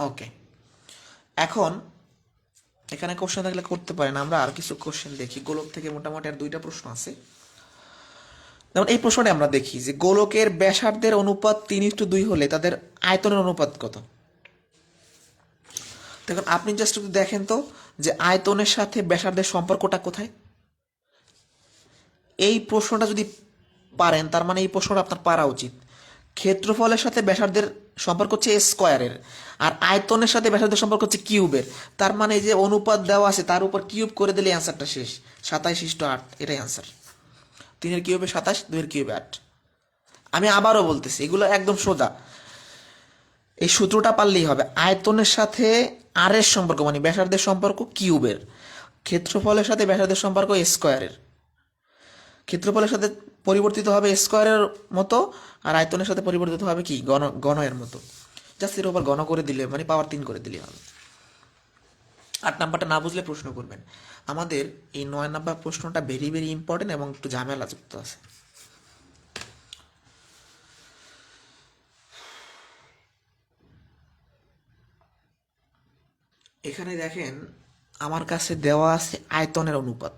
ওকে, এখন এখানে কোশ্চেন থাকলে করতে পারেন, আমরা আর কিছু কোশ্চেন দেখি। গোলক থেকে মোটামুটি আর 2টা প্রশ্ন আছে। যেমন এই প্রশ্নটা আমরা দেখি যে গোলকের ব্যাসার্ধের অনুপাত 3:2 হলে তাদের আয়তনের অনুপাত কত। দেখুন আপনি জাস্ট একটু দেখেন তো যে আয়তনের সাথে ব্যাসার্ধের সম্পর্কটা কোথায়। এই প্রশ্নটা যদি পারেন তার মানে এই প্রশ্নটা আপনার পারা উচিত। ক্ষেত্রফলের সাথে ব্যাসার্ধের সম্পর্ক হচ্ছে স্কোয়ারের, আর আয়তনের সাথে ব্যাসার্ধের সম্পর্ক হচ্ছে কিউবের। তার মানে যে অনুপাত দেওয়া আছে তার উপর কিউব করে দিলে অ্যান্সারটা শেষ। 27:8, এটাই অ্যান্সার। 3 এর কিউবে 27, 2 এর কিউবে 8। আমি আবারও বলতেছি, এগুলো একদম সোজা। এই সূত্রটা পারলেই হবে। আয়তনের সাথে আর এর সম্পর্ক মানে ব্যাসার্ধের সম্পর্ক কিউবের, ক্ষেত্রফলের সাথে ব্যাসার্ধের সম্পর্ক স্কোয়ারের। ক্ষেত্রফলের সাথে পরিবর্তিত হবে স্কোয়ারের মতো, আর আয়তনের সাথে পরিবর্তিত হবে কি ঘন এর মতো। জাস্ট এর উপর ঘন করে দিলে মানে পাওয়ার 3 করে দিলে হবে। 8 নাম্বারটা না বুঝলে প্রশ্ন করবেন। আমাদের এই 9 নাম্বার প্রশ্নটা ভেরি ভেরি ইম্পর্টেন্ট এবং একটু ঝামেলা যুক্ত আছে। এখানে দেখেন আমার কাছে দেওয়া আছে আয়তনের অনুপাত,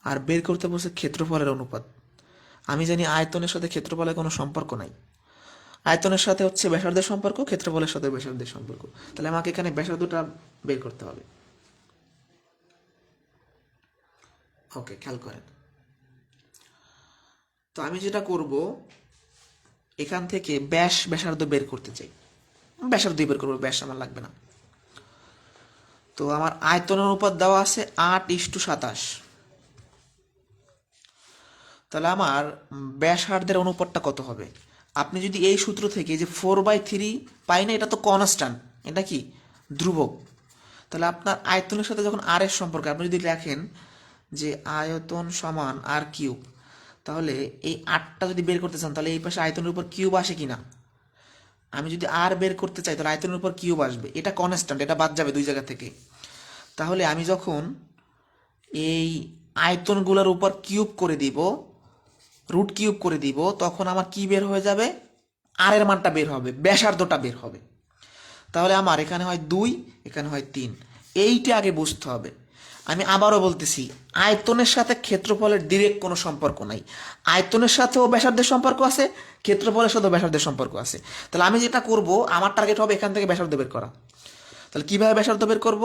আর বের করতে বলছে ক্ষেত্রফলের অনুপাত। আমি জানি আয়তনের সাথে ক্ষেত্রফলের কোনো সম্পর্ক নাই। আয়তনের সাথে হচ্ছে ব্যাসার্ধের সম্পর্ক, ক্ষেত্রফলের সাথে ব্যাসার্ধের সম্পর্ক। তাহলে আমাকে এখানে ব্যাসার্ধটা বের করতে হবে। ওকে, খেয়াল করেন তো আমি যেটা করব, এখান থেকে ব্যাসার্ধ বের করতে চাই। ব্যাসার্ধ বের করবো, ব্যাস আমার লাগবে না। তো আমার আয়তনের অনুপাত দেওয়া আছে 8:27। তাহলে আমার ব্যাসার্ধের অনুপাতটা কত হবে? আপনি যদি এই সূত্র থেকে যে 4/3 পাই না, এটা তো কনস্ট্যান্ট, এটা কি ধ্রুবক। তাহলে আপনার আয়তনের সাথে যখন আর এর সম্পর্ক আপনি যদি লেখেন যে আয়তন সমান আর কিউব, তাহলে এই 8টা যদি বের করতে চান তাহলে এই পাশে আয়তনের উপর কিউব আসে কিনা। আমি যদি আর বের করতে চাই তাহলে আয়তনের উপর কিউব আসবে, এটা কনস্ট্যান্ট, এটা বাদ যাবে 2 জায়গা থেকে। তাহলে আমি যখন এই আয়তনগুলোর উপর কিউব করে দিব, রুট কিউব করে দিব, তখন আমার কি বের হয়ে যাবে? আর এর মানটা বের হবে, ব্যাসার্ধটা বের হবে। তাহলে আমার এখানে হয় 2, এখানে হয় 3। এইটা আগে বুঝতে হবে। আমি আবারও বলতেছি, আয়তনের সাথে ক্ষেত্রফলের ডিরেক্ট কোনো সম্পর্ক নাই। আয়তনের সাথেও ব্যাসার্ধের সম্পর্ক আছে, ক্ষেত্রফলের সাথেও ব্যাসার্ধের সম্পর্ক আছে। তাহলে আমি যেটা করব, আমার টার্গেট হবে এখান থেকে ব্যাসার্ধ বের করা। তাহলে কীভাবে ব্যাসার্ধ বের করব?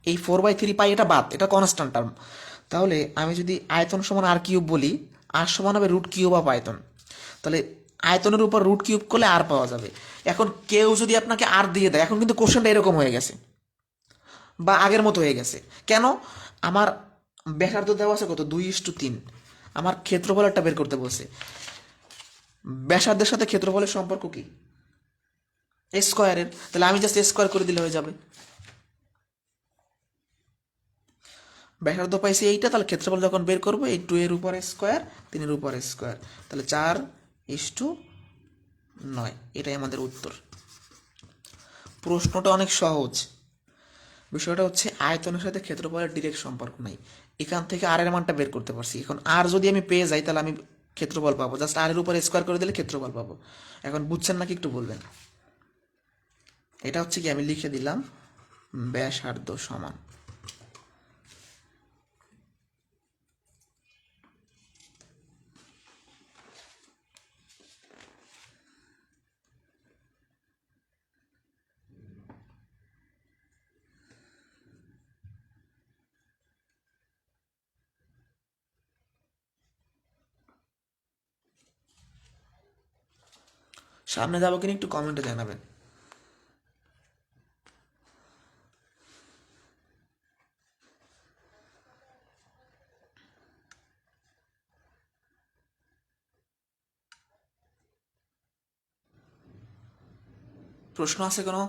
এই 4/3 পাই এটা বাদ, এটা কনস্ট্যান্ট টার্ম। তাহলে আমি যদি আয়তন সমান আর কিউব বলি, আর সমান হবে রুট কিউব অফ আয়তন। তাহলে আয়তনের উপর রুট কিউব করলে আর পাওয়া যাবে। এখন কেউ যদি আপনাকে আর দিয়ে দেয়, এখন কিন্তু কোশ্চেনটা এরকম হয়ে গেছে বা আগের মতো হয়ে গেছে। কেন? আমার ব্যাসার্ধ দেওয়া আছে কত? 2:3। আমার ক্ষেত্রফলেরটা বের করতে বলছে। ব্যাসার্ধের সাথে ক্ষেত্রফলের সম্পর্ক কি? স্কোয়ারের। তাহলে আমি জাস্ট স্কোয়ার করে দিলে হয়ে যাবে। ব্যাসার্ধ পাইছি এইটা, তাহলে ক্ষেত্রফল যখন বের করবো, এই 2 এর উপরে স্কোয়ার, 3 এর উপরে স্কোয়ার, তাহলে 4:9। এটাই আমাদের উত্তর। প্রশ্নটা অনেক সহজ। বিষয়টা হচ্ছে আয়তনের সাথে ক্ষেত্রফলের ডিরেক্ট সম্পর্ক নাই। এখান থেকে আর এর মানটা বের করতে পারছি। এখন আর যদি আমি পেয়ে যাই, তাহলে আমি ক্ষেত্রফল পাবো। জাস্ট আর এর উপরে স্কোয়ার করে দিলে ক্ষেত্রফল পাবো। এখন বুঝছেন নাকি একটু বলবেন? এটা হচ্ছে কি, আমি লিখে দিলাম ব্যাসার্ধ সমান। সামনে যাবো কিনা একটু কমেন্টে জানাবেন। প্রশ্ন আছে কোনো?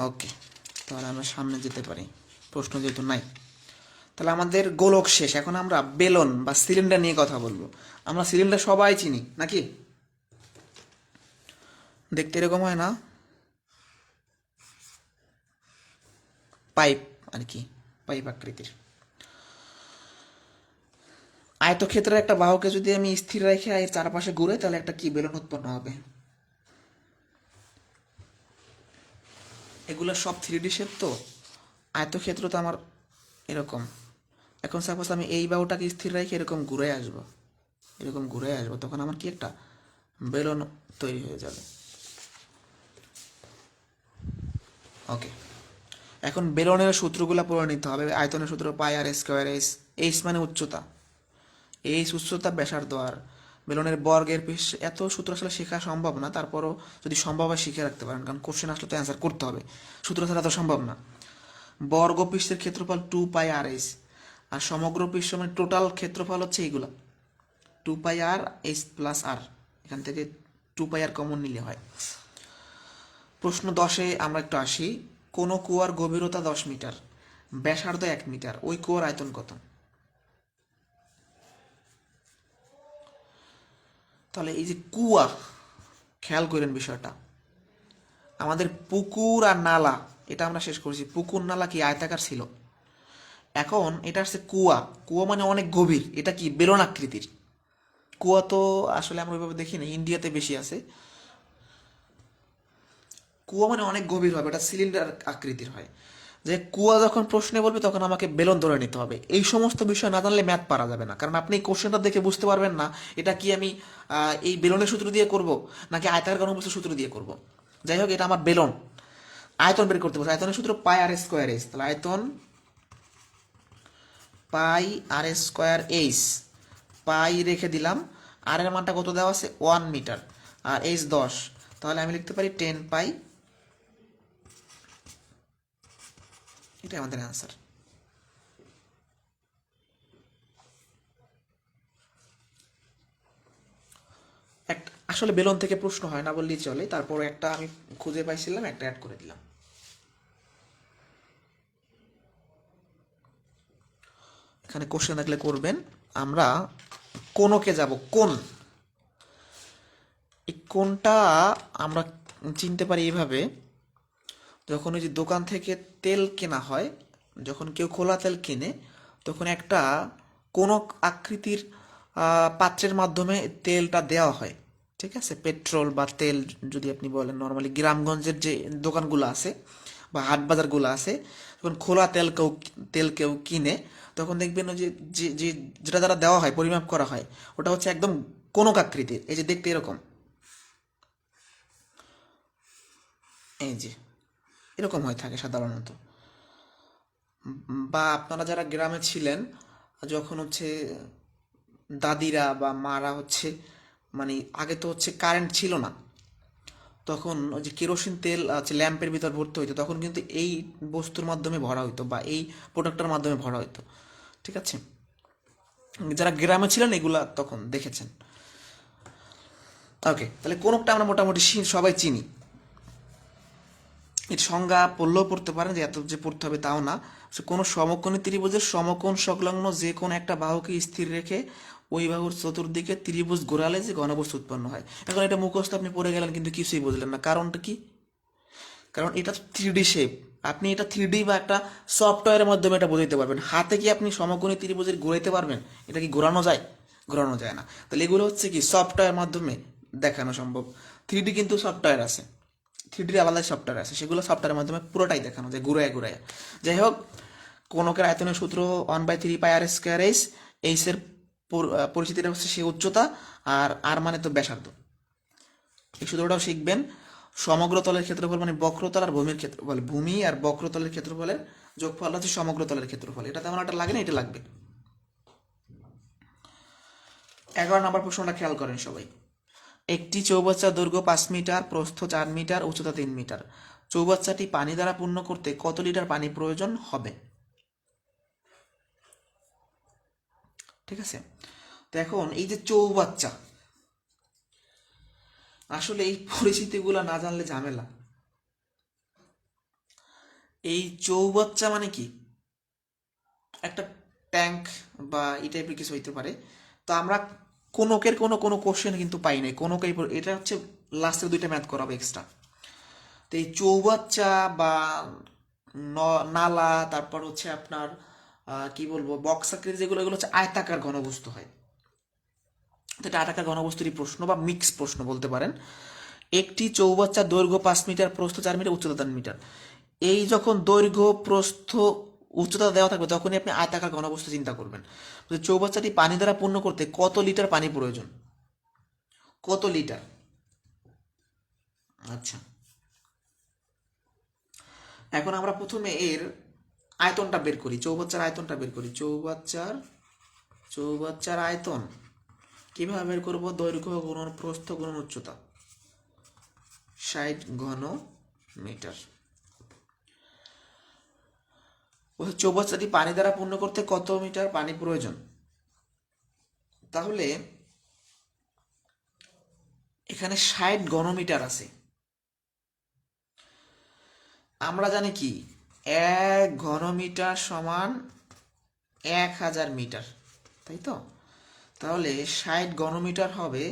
ওকে, তাহলে আমরা সামনে যেতে পারি। প্রশ্ন যেহেতু নাই, তাহলে আমাদের গোলক শেষ। এখন আমরা বেলন বা সিলিন্ডার নিয়ে কথা বলবো। আমরা সিলিন্ডার সবাই চিনি নাকি? দেখতে এরকম হয় না? পাইপ আর কি, পাইপ আকৃতির। আয়তক্ষেত্রের একটা বাহুকে যদি আমি স্থির রেখে এর চারপাশে ঘুরে, তাহলে একটা কি বেলন উৎপন্ন হবে। এগুলো সব 3D শেপ তো। আয়তক্ষেত্র তো আমার এরকম। এখন সাপোজ আমি এই বাহুটাকে স্থির রেখে এরকম ঘুরে আসবো, এরকম ঘুরে আসবো, তখন আমার কি একটা বেলন তৈরি হয়ে যাবে। ওকে, এখন বেলনের সূত্রগুলো পড়ে নিতে হবে। আয়তনের সূত্র পাই আর স্কোয়ার এইচ। এইচ মানে উচ্চতা, এইচ উচ্চতা, ব্যাসার্ধ আর। বেলনের বর্গের পিস। এত সূত্র আসলে শেখা সম্ভব না, তারপরও যদি সম্ভব হয় শিখে রাখতে পারেন, কারণ কোশ্চেন আসলে তো অ্যান্সার করতে হবে, সূত্র ছাড়া তো সম্ভব না। বর্গ পৃষ্ঠের ক্ষেত্রফল 2πr/h, আর সমগ্র পৃষ্ঠ মানে টোটাল ক্ষেত্রফল হচ্ছে এইগুলা 2πr/h+r। এখান থেকে 2πr কমন নিলে হয়। প্রশ্ন 10-এ আমরা একটু আসি। কোনো কুয়ার গভীরতা 10 মিটার, ব্যাসার্ধ 1 মিটার, ওই কুয়ার আয়তন কত? তাহলে এই যে কুয়া, খেয়াল করেন বিষয়টা। আমাদের পুকুর আর নালা, এটা আমরা শেষ করেছি। পুকুর নালা কি আয়তাকার ছিল? এখন এটা হচ্ছে কুয়া। কুয়া মানে অনেক গভীর। এটা কি বেলন আকৃতির। কুয়া তো আসলে আমরা ওইভাবে দেখি না, ইন্ডিয়াতে বেশি আছে। কুয়া মানে অনেক গভীর হবে, এটা সিলিন্ডার আকৃতির হয়। যে কুয়া যখন প্রশ্নে বলবে, তখন আমাকে বেলন ধরে নিতে হবে। এই সমস্ত বিষয় না জানলে ম্যাথ পারা যাবে না, কারণ আপনি এই কোশ্চেনটা দেখে বুঝতে পারবেন না এটা কি আমি এই বেলনের সূত্র দিয়ে করব নাকি আয়তাকার ঘনবস্তুর সূত্র দিয়ে করব। যাই হোক, এটা আমার বেলন। আয়তন বের করতে বলছে। আয়তনের সূত্র পাই আর স্কোয়ার এইচ। তাহলে আয়তন পাই আর স্কোয়ার এইচ। পাই রেখে দিলাম, আর এর মানটা কত দেওয়া আছে? 1 মিটার, আর এইচ 10। তাহলে আমি লিখতে পারি 10 পাই। এটাই আমাদের অ্যান্সার। আসলে বেলুন থেকে প্রশ্ন হয় না বললেই চলে, তারপর একটা আমি খুঁজে পাইছিলাম, একটা অ্যাড করে দিলাম। এখানে কোশ্চেন থাকলে করবেন। আমরা কোনকে যাব, কোন, এই কোনটা আমরা চিনতে পারি এইভাবে, যখন ওই যে দোকান থেকে তেল কেনা হয়, যখন কেউ খোলা তেল কিনে, তখন একটা কোনো আকৃতির পাত্রের মাধ্যমে তেলটা দেওয়া হয়। ঠিক আছে, পেট্রোল বা তেল যদি আপনি বলেন, নর্মালি গ্রামগঞ্জের যে দোকানগুলো আছে বা হাট বাজারগুলো আছে, যখন খোলা তেল কেউ কিনে, তখন দেখবেন ওই যে যেটা দ্বারা দেওয়া হয়, পরিমাপ করা হয়, ওটা হচ্ছে একদম কোনক আকৃতির। এই যে দেখতে এরকম, এই যে এরকম হয়ে থাকে সাধারণত। বা আপনারা যারা গ্রামে ছিলেন, যখন হচ্ছে দাদিরা বা মারা হচ্ছে, মানে আগে তো হচ্ছে কারেন্ট ছিল না, তখন ওই যে কেরোসিন তেল হচ্ছে ল্যাম্পের ভিতর ভরতে হইতো, তখন কিন্তু এই বস্তুর মাধ্যমে ভরা হইতো বা এই প্রোডাক্টের মাধ্যমে ভরা হইতো। ঠিক আছে, যারা গ্রামে ছিলেন এগুলা তখন দেখেছেন। ওকে, তাহলে কোনটা আমরা মোটামুটি সবাই চিনি। এর সংজ্ঞা পড়লেও পড়তে পারেন, যে এত যে পড়তে হবে তাও না। কোনো সমকোণী ত্রিভুজের সমকোণ সংলগ্ন যে কোনো একটা বাহুকে স্থির রেখে ওই বাহুর চতুর্দিকে ত্রিভুজ ঘোরালে যে ঘনবস্তু উৎপন্ন হয়। এখন এটা মুখস্থ আপনি পড়ে গেলেন কিন্তু কিছুই বুঝলেন না, কারণটা কি? কারণ এটা 3D শেপ, আপনি এটা 3D বা একটা সফটওয়্যারের মাধ্যমে এটা বোঝাইতে পারবেন। হাতে কি আপনি সমকোণী ত্রিভুজের ঘোরাইতে পারবেন? এটা কি ঘোরানো যায়? ঘোরানো যায় না। তাহলে এগুলো হচ্ছে কি সফটওয়্যার মাধ্যমে দেখানো সম্ভব। 3D কিন্তু সফটওয়্যার আছে, 3D আলাদা সফটওয়্যার আছে, সেগুলো সফটওয়্যারের মাধ্যমে পুরোটাই দেখানো যায় ঘুরায় ঘুরায়। যাই হোক, কোনকের আয়তনের সূত্র 1/3πr²h। এইচের পরিচিতিটা হচ্ছে সে উচ্চতা, আর আর মানে তো ব্যাসার্ধ। এই সূত্রটাও শিখবেন। সমগ্র তলের ক্ষেত্রফল মানে বক্রতল আর ভূমির ক্ষেত্রফল, ভূমি আর বক্রতলের ক্ষেত্রফলের যোগফল হচ্ছে সমগ্র তলের ক্ষেত্রফল। এটা তেমন একটা লাগে না, এটা লাগবে। 11 নম্বর প্রশ্নটা খেয়াল করেন সবাই। একটি চৌবাচ্চার দৈর্ঘ্য 5 মিটার, প্রস্থ 4 মিটার, উচ্চতা 3 মিটার। চৌবাচ্চাটি পানি দ্বারা পূর্ণ করতে কত লিটার পানি প্রয়োজন হবে? ঠিক আছে, তো এখন এই যে চৌবাচ্চা, আসলে এই পরিচিতিগুলো না জানলে ঝামেলা। এই চৌবাচ্চা মানে কি? একটা ট্যাঙ্ক বা এই টাইপের কিছু হইতে পারে। তো আমরা কোনকের কোনো কোনো কোশ্চেন কিন্তু পাই নাই, কোনকেই এটা হচ্ছে লাস্টের 2টা ম্যাথ করাবো এক্সট্রা। তো এই চৌবাচ্চা বা নালা, তারপর হচ্ছে আপনার কি বলবো, বক্স আকৃতি যেগুলো, এগুলো হচ্ছে আয়তাকার ঘনবস্তু হয়। তো এটা আয়তাকার ঘনবস্তুরই প্রশ্ন বা মিক্স প্রশ্ন বলতে পারেন। একটি চৌবাচ্চার দৈর্ঘ্য 5 মিটার, প্রস্থ 4 মিটার, উচ্চতা 3 মিটার। এই যখন দৈর্ঘ্য, প্রস্থ, উচ্চতা দেওয়া থাকবে, তখনই আপনি আয়তাকার ঘনবস্তু চিন্তা করবেন। চৌবাচ্চাটি পানি দ্বারা পূর্ণ করতে কত লিটার পানি প্রয়োজন? কত লিটার? আচ্ছা, এখন আমরা প্রথমে এর আয়তনটা বের করি, চৌবাচ্চার আয়তনটা বের করি। চৌবাচ্চার আয়তন কিভাবে বের করব? দৈর্ঘ্য গুণন প্রস্থ গুণন উচ্চতা, 60 ঘন মিটার। চৌবাচ্চাটি পানি দ্বারা পূর্ণ করতে কত মিটার পানি প্রয়োজন? তাহলে এখানে 60 ঘনমিটার আছে। আমরা জানি কি 1 ঘনমিটার সমান 1000 মিটার, তাই তো? তাহলে 60 ঘনমিটার হবে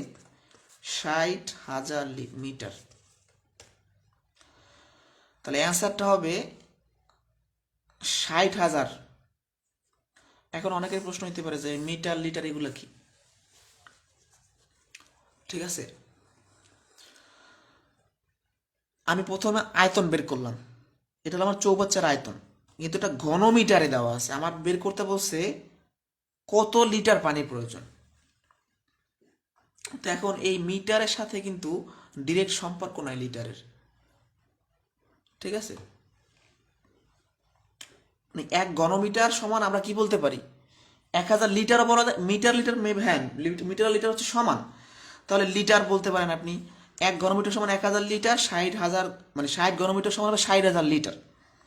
60,000 মিটার। তাহলে অ্যান্সারটা হবে 60,000। এখন অনেকের প্রশ্ন হতে পারে যে মিটার লিটার এগুলো কি? ঠিক আছে, আমি প্রথমে আয়তন বের করলাম, এটা হলো আমার চৌবাচ্চার আয়তন, কিন্তু এটা ঘনমিটারে দেওয়া আছে। আমার বের করতে বলছে কত লিটার পানি প্রয়োজন। তো এখন এই মিটারের সাথে কিন্তু ডিরেক্ট সম্পর্ক নাই লিটারের। ঠিক আছে, 1 ঘনমিটার সমান আমরা কি বলতে পারি? 1000 লিটারও বলা যায়। হ্যাঁ, মিটার লিটার হচ্ছে সমান। তাহলে লিটার বলতে পারেন আপনি। 1 ঘনমিটার সমান 1000 লিটার, 60,000 মানে 60 ঘনমিটার সমান হবে 60,000 লিটার।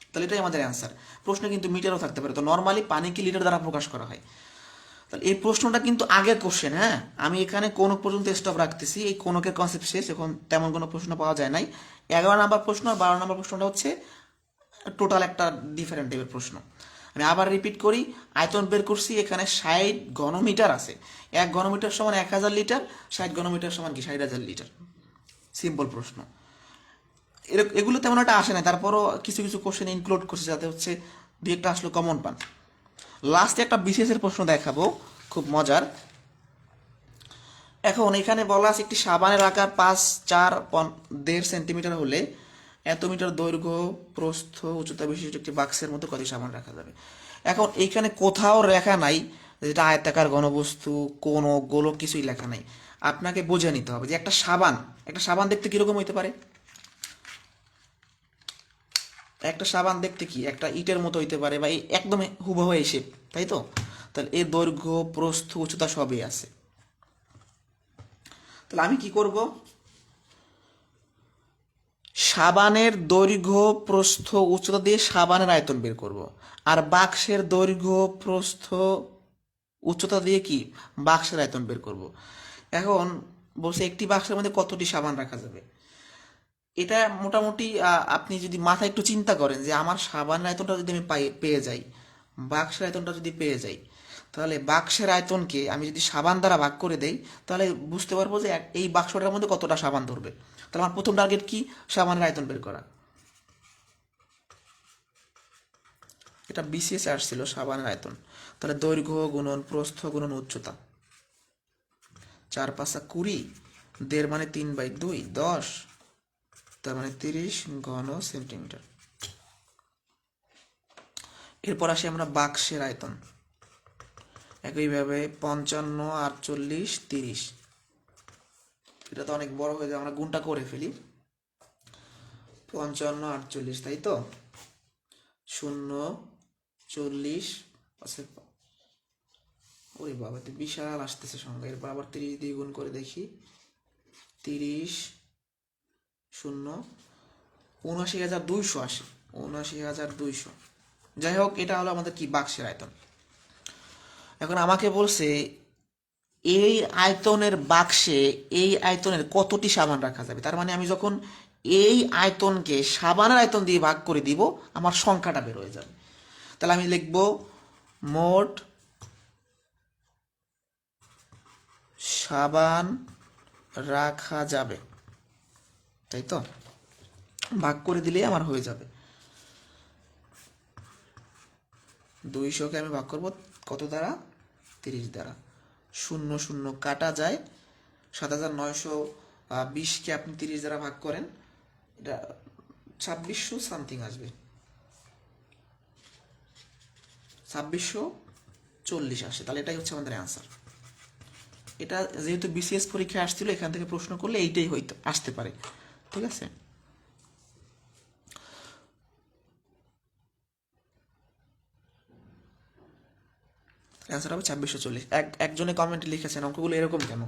তাহলে এটাই আমাদের অ্যান্সার। প্রশ্নে কিন্তু মিটারও থাকতে পারে। তো নর্মালি পানি কি লিটার দ্বারা প্রকাশ করা হয়? তাহলে এই প্রশ্নটা কিন্তু আগের কোশ্চেন, হ্যাঁ, আমি এখানে কোনো পর্যন্ত স্টপ রাখতেছি, এই কোনকের কনসেপ্ট শেষ, এখন তেমন কোনো প্রশ্ন পাওয়া যায় নাই। 11 নম্বর প্রশ্ন আর 12 নম্বর প্রশ্নটা হচ্ছে টোটাল একটা ডিফারেন্ট টাইপের প্রশ্ন। আমি আবার রিপিট করি, আয়তন বের করছি, এখানে 60 ঘনমিটার আছে, 1 ঘনমিটার সমান 1000 লিটার, 60 ঘনমিটার সমান কি 60,000 লিটার। সিম্পল প্রশ্ন, এগুলো তেমন একটা আসে না, তারপরও কিছু কিছু কোশ্চেন ইনক্লুড করছে যাতে হচ্ছে দুই একটা আসলে কমন পান। লাস্টে একটা বিসিএস এর প্রশ্ন দেখাবো, খুব মজার। এখন এখানে বলা আছে একটি সাবানের আকার 5, 4, 1.5 সেন্টিমিটার হলে এত মিটার দৈর্ঘ্য, প্রস্থ, উচ্চতা বিশিষ্ট একটি বাক্সের মধ্যে কত সাবান রাখা যাবে। এখন এইখানে কোথাও লেখা নাই যেটা আয়তাকার ঘনবস্তু, কোনো গোলক, কিছুই লেখা নাই। আপনাকে বুঝে নিতে হবে যে একটা সাবান দেখতে কিরকম হইতে পারে। একটা সাবান দেখতে কি একটা ইটের মতো হইতে পারে, বা একদম হুবহু এই শেপ, তাই তো। তাহলে এর দৈর্ঘ্য, প্রস্থ, উচ্চতা সবই আছে। তাহলে আমি কি করব, সাবানের দৈর্ঘ্য, প্রস্থ, উচ্চতা দিয়ে সাবানের আয়তন বের করব, আর বাক্সের দৈর্ঘ্য, প্রস্থ, উচ্চতা দিয়ে কি বাক্সের আয়তন বের করব। এখন বলছে একটি বাক্সের মধ্যে কতটি সাবান রাখা যাবে। এটা মোটামুটি আপনি যদি মাথায় একটু চিন্তা করেন যে আমার সাবানের আয়তনটা যদি আমি পেয়ে যাই, বাক্সের আয়তনটা যদি পেয়ে যাই, তাহলে বাক্সের আয়তনকে আমি যদি সাবান দ্বারা ভাগ করে দেই, তাহলে বুঝতে পারবো যে এই বাক্সটার মধ্যে কতটা সাবান ধরবে। তাহলে আমার প্রথম টার্গেট কি, সাবানের আয়তন বের করা। এটা বিসিএস আসছিল সাবানের আয়তন। তাহলে দৈর্ঘ্য গুণন প্রস্থ গুণন উচ্চতা, 4×5=20, 1.5 মানে 3/2, 10, তার মানে 30 ঘন সেন্টিমিটার। এরপর আসি আমরা বাক্সের আয়তন, একইভাবে 55, 48, 30। এটা তো অনেক বড় হয়ে যায়, আমরা গুণটা করে ফেলি। 55, 48, তাই তো, 0, 40, ওই বাবা তো বিশাল আসতেছে সংখ্যা। এরপর আবার 30 দিয়ে গুণ করে দেখি, 30, 0, 79,200 আসে, 79,200। যাই হোক, এটা হলো আমাদের কি বাক্সের আয়তন। এখন আমাকে বলছে এই আয়তনের বাক্সে এই আয়তনের কতটি সাবান রাখা যাবে। তার মানে আমি যখন এই আয়তনকে সাবানের আয়তন দিয়ে ভাগ করে দিব, আমার সংখ্যাটা বের হয়ে যাবে। তাহলে আমি লিখব মোট সাবান রাখা যাবে, তাই তো, ভাগ করে দিলেই আমার হয়ে যাবে। 200কে আমি ভাগ করব কত দ্বারা, 30 দ্বারা। 0 0 কাটা যায়, 7,920কে আপনি 30 দ্বারা ভাগ করেন, এটা 2600 সামথিং আসবে, 2640 আসে। তাহলে এটাই হচ্ছে আমাদের অ্যান্সার। এটা যেহেতু বিসিএস পরীক্ষায় আসছিল, এখান থেকে প্রশ্ন করলে এইটাই হইতে আসতে পারে, ঠিক আছে। অ্যান্সার হবে 2640। একজনে কমেন্টে লিখেছেন অঙ্কগুলো এরকম কেন।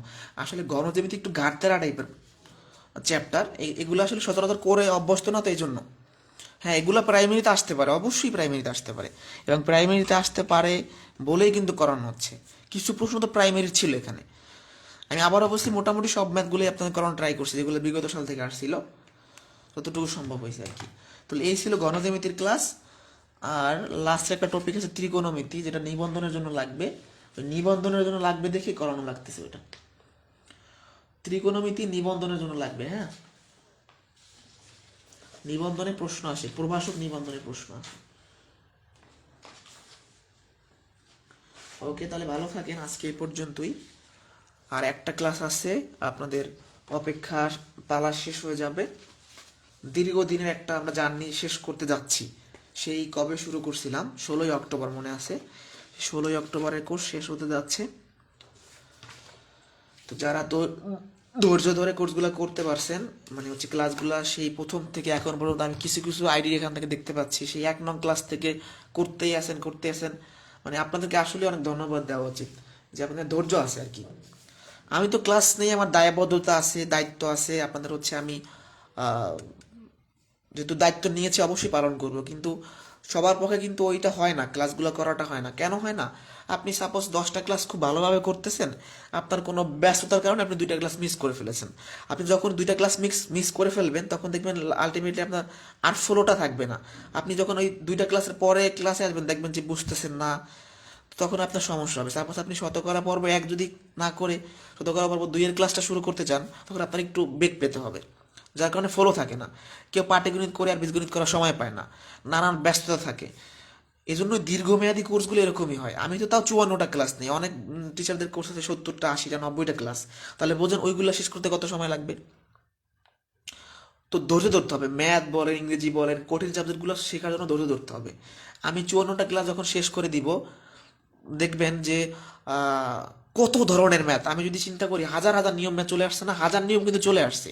আসলে গণজ্যামিতি একটু গাঁটতেরা টাইপের চ্যাপ্টার, এগুলো আসলে সচরাচর করে অভ্যস্ত না, তো এই জন্য। হ্যাঁ, এগুলো প্রাইমারিতে আসতে পারে, অবশ্যই প্রাইমারিতে আসতে পারে, এবং প্রাইমারিতে আসতে পারে বলেই কিন্তু করানো হচ্ছে। কিছু প্রশ্ন তো প্রাইমারি ছিল এখানে। আমি আবার অবশ্যই মোটামুটি সব ম্যাথগুলোই আপনাদের করানো ট্রাই করছি, যেগুলো বিগত সাল থেকে আসছিল, যতটুকু সম্ভব হয়েছে আর কি। তাহলে এই ছিল গণজ্যামিতির ক্লাস। আর লাস্টের একটা টপিক আছে ত্রিকোণমিতি, যেটা নিবন্ধনের জন্য লাগবে। নিবন্ধনের জন্য লাগবে দেখে করানো লাগতেছে ওটা। ত্রিকোণমিতি নিবন্ধনের জন্য লাগবে, হ্যাঁ, নিবন্ধনে প্রশ্ন আসে, প্রভাষক নিবন্ধনের প্রশ্ন আসে। ওকে, তাহলে ভালো থাকেন, আজকে এই পর্যন্তই। আর একটা ক্লাস আছে, আপনাদের অপেক্ষার তালা শেষ হয়ে যাবে। দীর্ঘদিনের একটা আমরা জার্নি শেষ করতে যাচ্ছি। সেই কবে শুরু করছিলাম, 16ই অক্টোবর মনে আছে, 16ই অক্টোবরের কোর্স শেষ হতে যাচ্ছে। তো যারা ধৈর্য ধরে কোর্সগুলো করতে পারছেন, মানে হচ্ছে ক্লাসগুলা সেই প্রথম থেকে এখন পর্যন্ত আমি কিছু কিছু আইডি এখান থেকে দেখতে পাচ্ছি, সেই 1 নং ক্লাস থেকে করতেই আছেন। মানে আপনাদেরকে আসলে অনেক ধন্যবাদ দেওয়া উচিত যে আপনাদের ধৈর্য আছে আর কি। আমি তো ক্লাস নেই, আমার দায়বদ্ধতা আছে, দায়িত্ব আছে। আপনাদের হচ্ছে আমি যেহেতু দায়িত্ব নিয়েছি অবশ্যই পালন করব, কিন্তু সবার পক্ষে কিন্তু ওইটা হয় না, ক্লাসগুলো করাটা হয় না। কেন হয় না? আপনি সাপোজ 10টা ক্লাস খুব ভালোভাবে করতেছেন, আপনার কোনো ব্যস্ততার কারণে আপনি 2টা ক্লাস মিস করে ফেলেছেন। আপনি যখন 2টা ক্লাস মিস করে ফেলবেন, তখন দেখবেন আলটিমেটলি আপনার আর ফ্লোটা থাকবে না। আপনি যখন ওই 2টা ক্লাসের পরে ক্লাসে আসবেন, দেখবেন যে বুঝতেছেন না, তখন আপনার সমস্যা হবে। সাপোজ আপনি শতকরা পর্ব 1 যদি না করে শতকরা পর্ব 2 এর ক্লাসটা শুরু করতে চান, তখন আপনার একটু বেগ পেতে হবে, যার কারণে ফলো থাকে না। কেউ পাটিগণিত করে আর বীজগণিত করার সময় পায় না, নানান ব্যস্ততা থাকে। এই জন্য দীর্ঘমেয়াদী কোর্সগুলো এরকমই হয়। আমি তো তাও 54টা ক্লাস নেই, অনেক টিচারদের কোর্স আছে 70টা, 80টা, 90টা ক্লাস। তাহলে বোঝেন ওইগুলো শেষ করতে কত সময় লাগবে। তো ধৈর্য ধরতে হবে, ম্যাথ বলেন, ইংরেজি বলেন, কঠিন সাবজেক্টগুলো শেখার জন্য ধৈর্য ধরতে হবে। আমি 54টা ক্লাস যখন শেষ করে দিব, দেখবেন যে আহ, কত ধরনের ম্যাথ। আমি যদি চিন্তা করি, হাজার হাজার নিয়ম ম্যাথ চলে আসছে না, হাজার নিয়ম কিন্তু চলে আসছে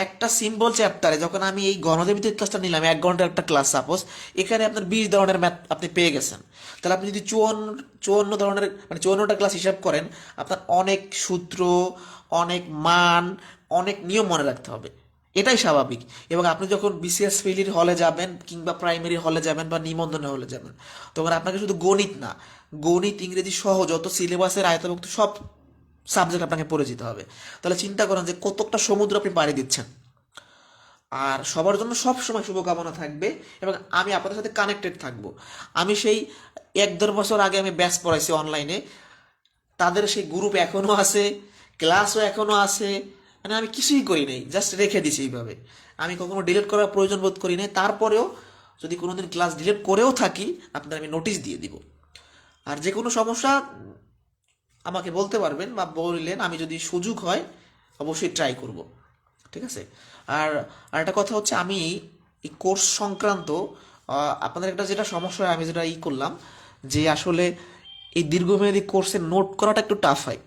একটা সিম্পল চ্যাপ্টারে। যখন আমি এই গণজ্যামিতির ক্লাসটা নিলাম, 1 ঘন্টার একটা ক্লাস সাপোজ, এখানে আপনার 20 ধরনের ম্যাথ আপনি পেয়ে গেছেন। তাহলে আপনি যদি চুয়ান্ন চুয়ান্ন ধরনের মানে 54টা ক্লাস হিসাব করেন, আপনার অনেক সূত্র, অনেক মান, অনেক নিয়ম মনে রাখতে হবে। এটাই স্বাভাবিক। এবং আপনি যখন বিসিএস ফেলির হলে যাবেন, কিংবা প্রাইমারি হলে যাবেন, বা নিবন্ধনের হলে যাবেন, তখন আপনাকে শুধু গণিত না, গণিত, ইংরেজি সহ যত সিলেবাসের আয়তভুক্ত সব সাবজেক্ট আপনাকে পড়ে যেতে হবে। তাহলে চিন্তা করেন যে কতটা সমুদ্র আপনি পাড়ি দিচ্ছেন। আর সবার জন্য সব সময় শুভকামনা থাকবে, এবং আমি আপনাদের সাথে কানেক্টেড থাকবো। আমি সেই 1-1.5 বছর আগে আমি ব্যাচ পড়াইছি অনলাইনে, তাদের সেই গ্রুপ এখনো আছে, ক্লাসও এখনো আছে। মানে আমি কিছুই করি নাই, জাস্ট রেখে দিছি এইভাবে। আমি কখনো ডিলিট করার প্রয়োজন বোধ করি নাই। তারপরেও যদি কোনোদিন ক্লাস ডিলিট করেও থাকি, আপনার আমি নোটিশ দিয়ে দিব। আর যে কোনো সমস্যা আমাকে বলতে পারবেন, বা বললেন, আমি যদি সুযোগ হয় অবশ্যই ট্রাই করব। ঠিক আছে। আর আরেকটা কথা হচ্ছে, আমি এই কোর্স সংক্রান্ত আপনাদের একটা যেটা সমস্যা হয়, আমি যেটা করলাম, যে আসলে এই দীর্ঘমেয়াদী কোর্সের নোট করাটা একটু টাফ হয়।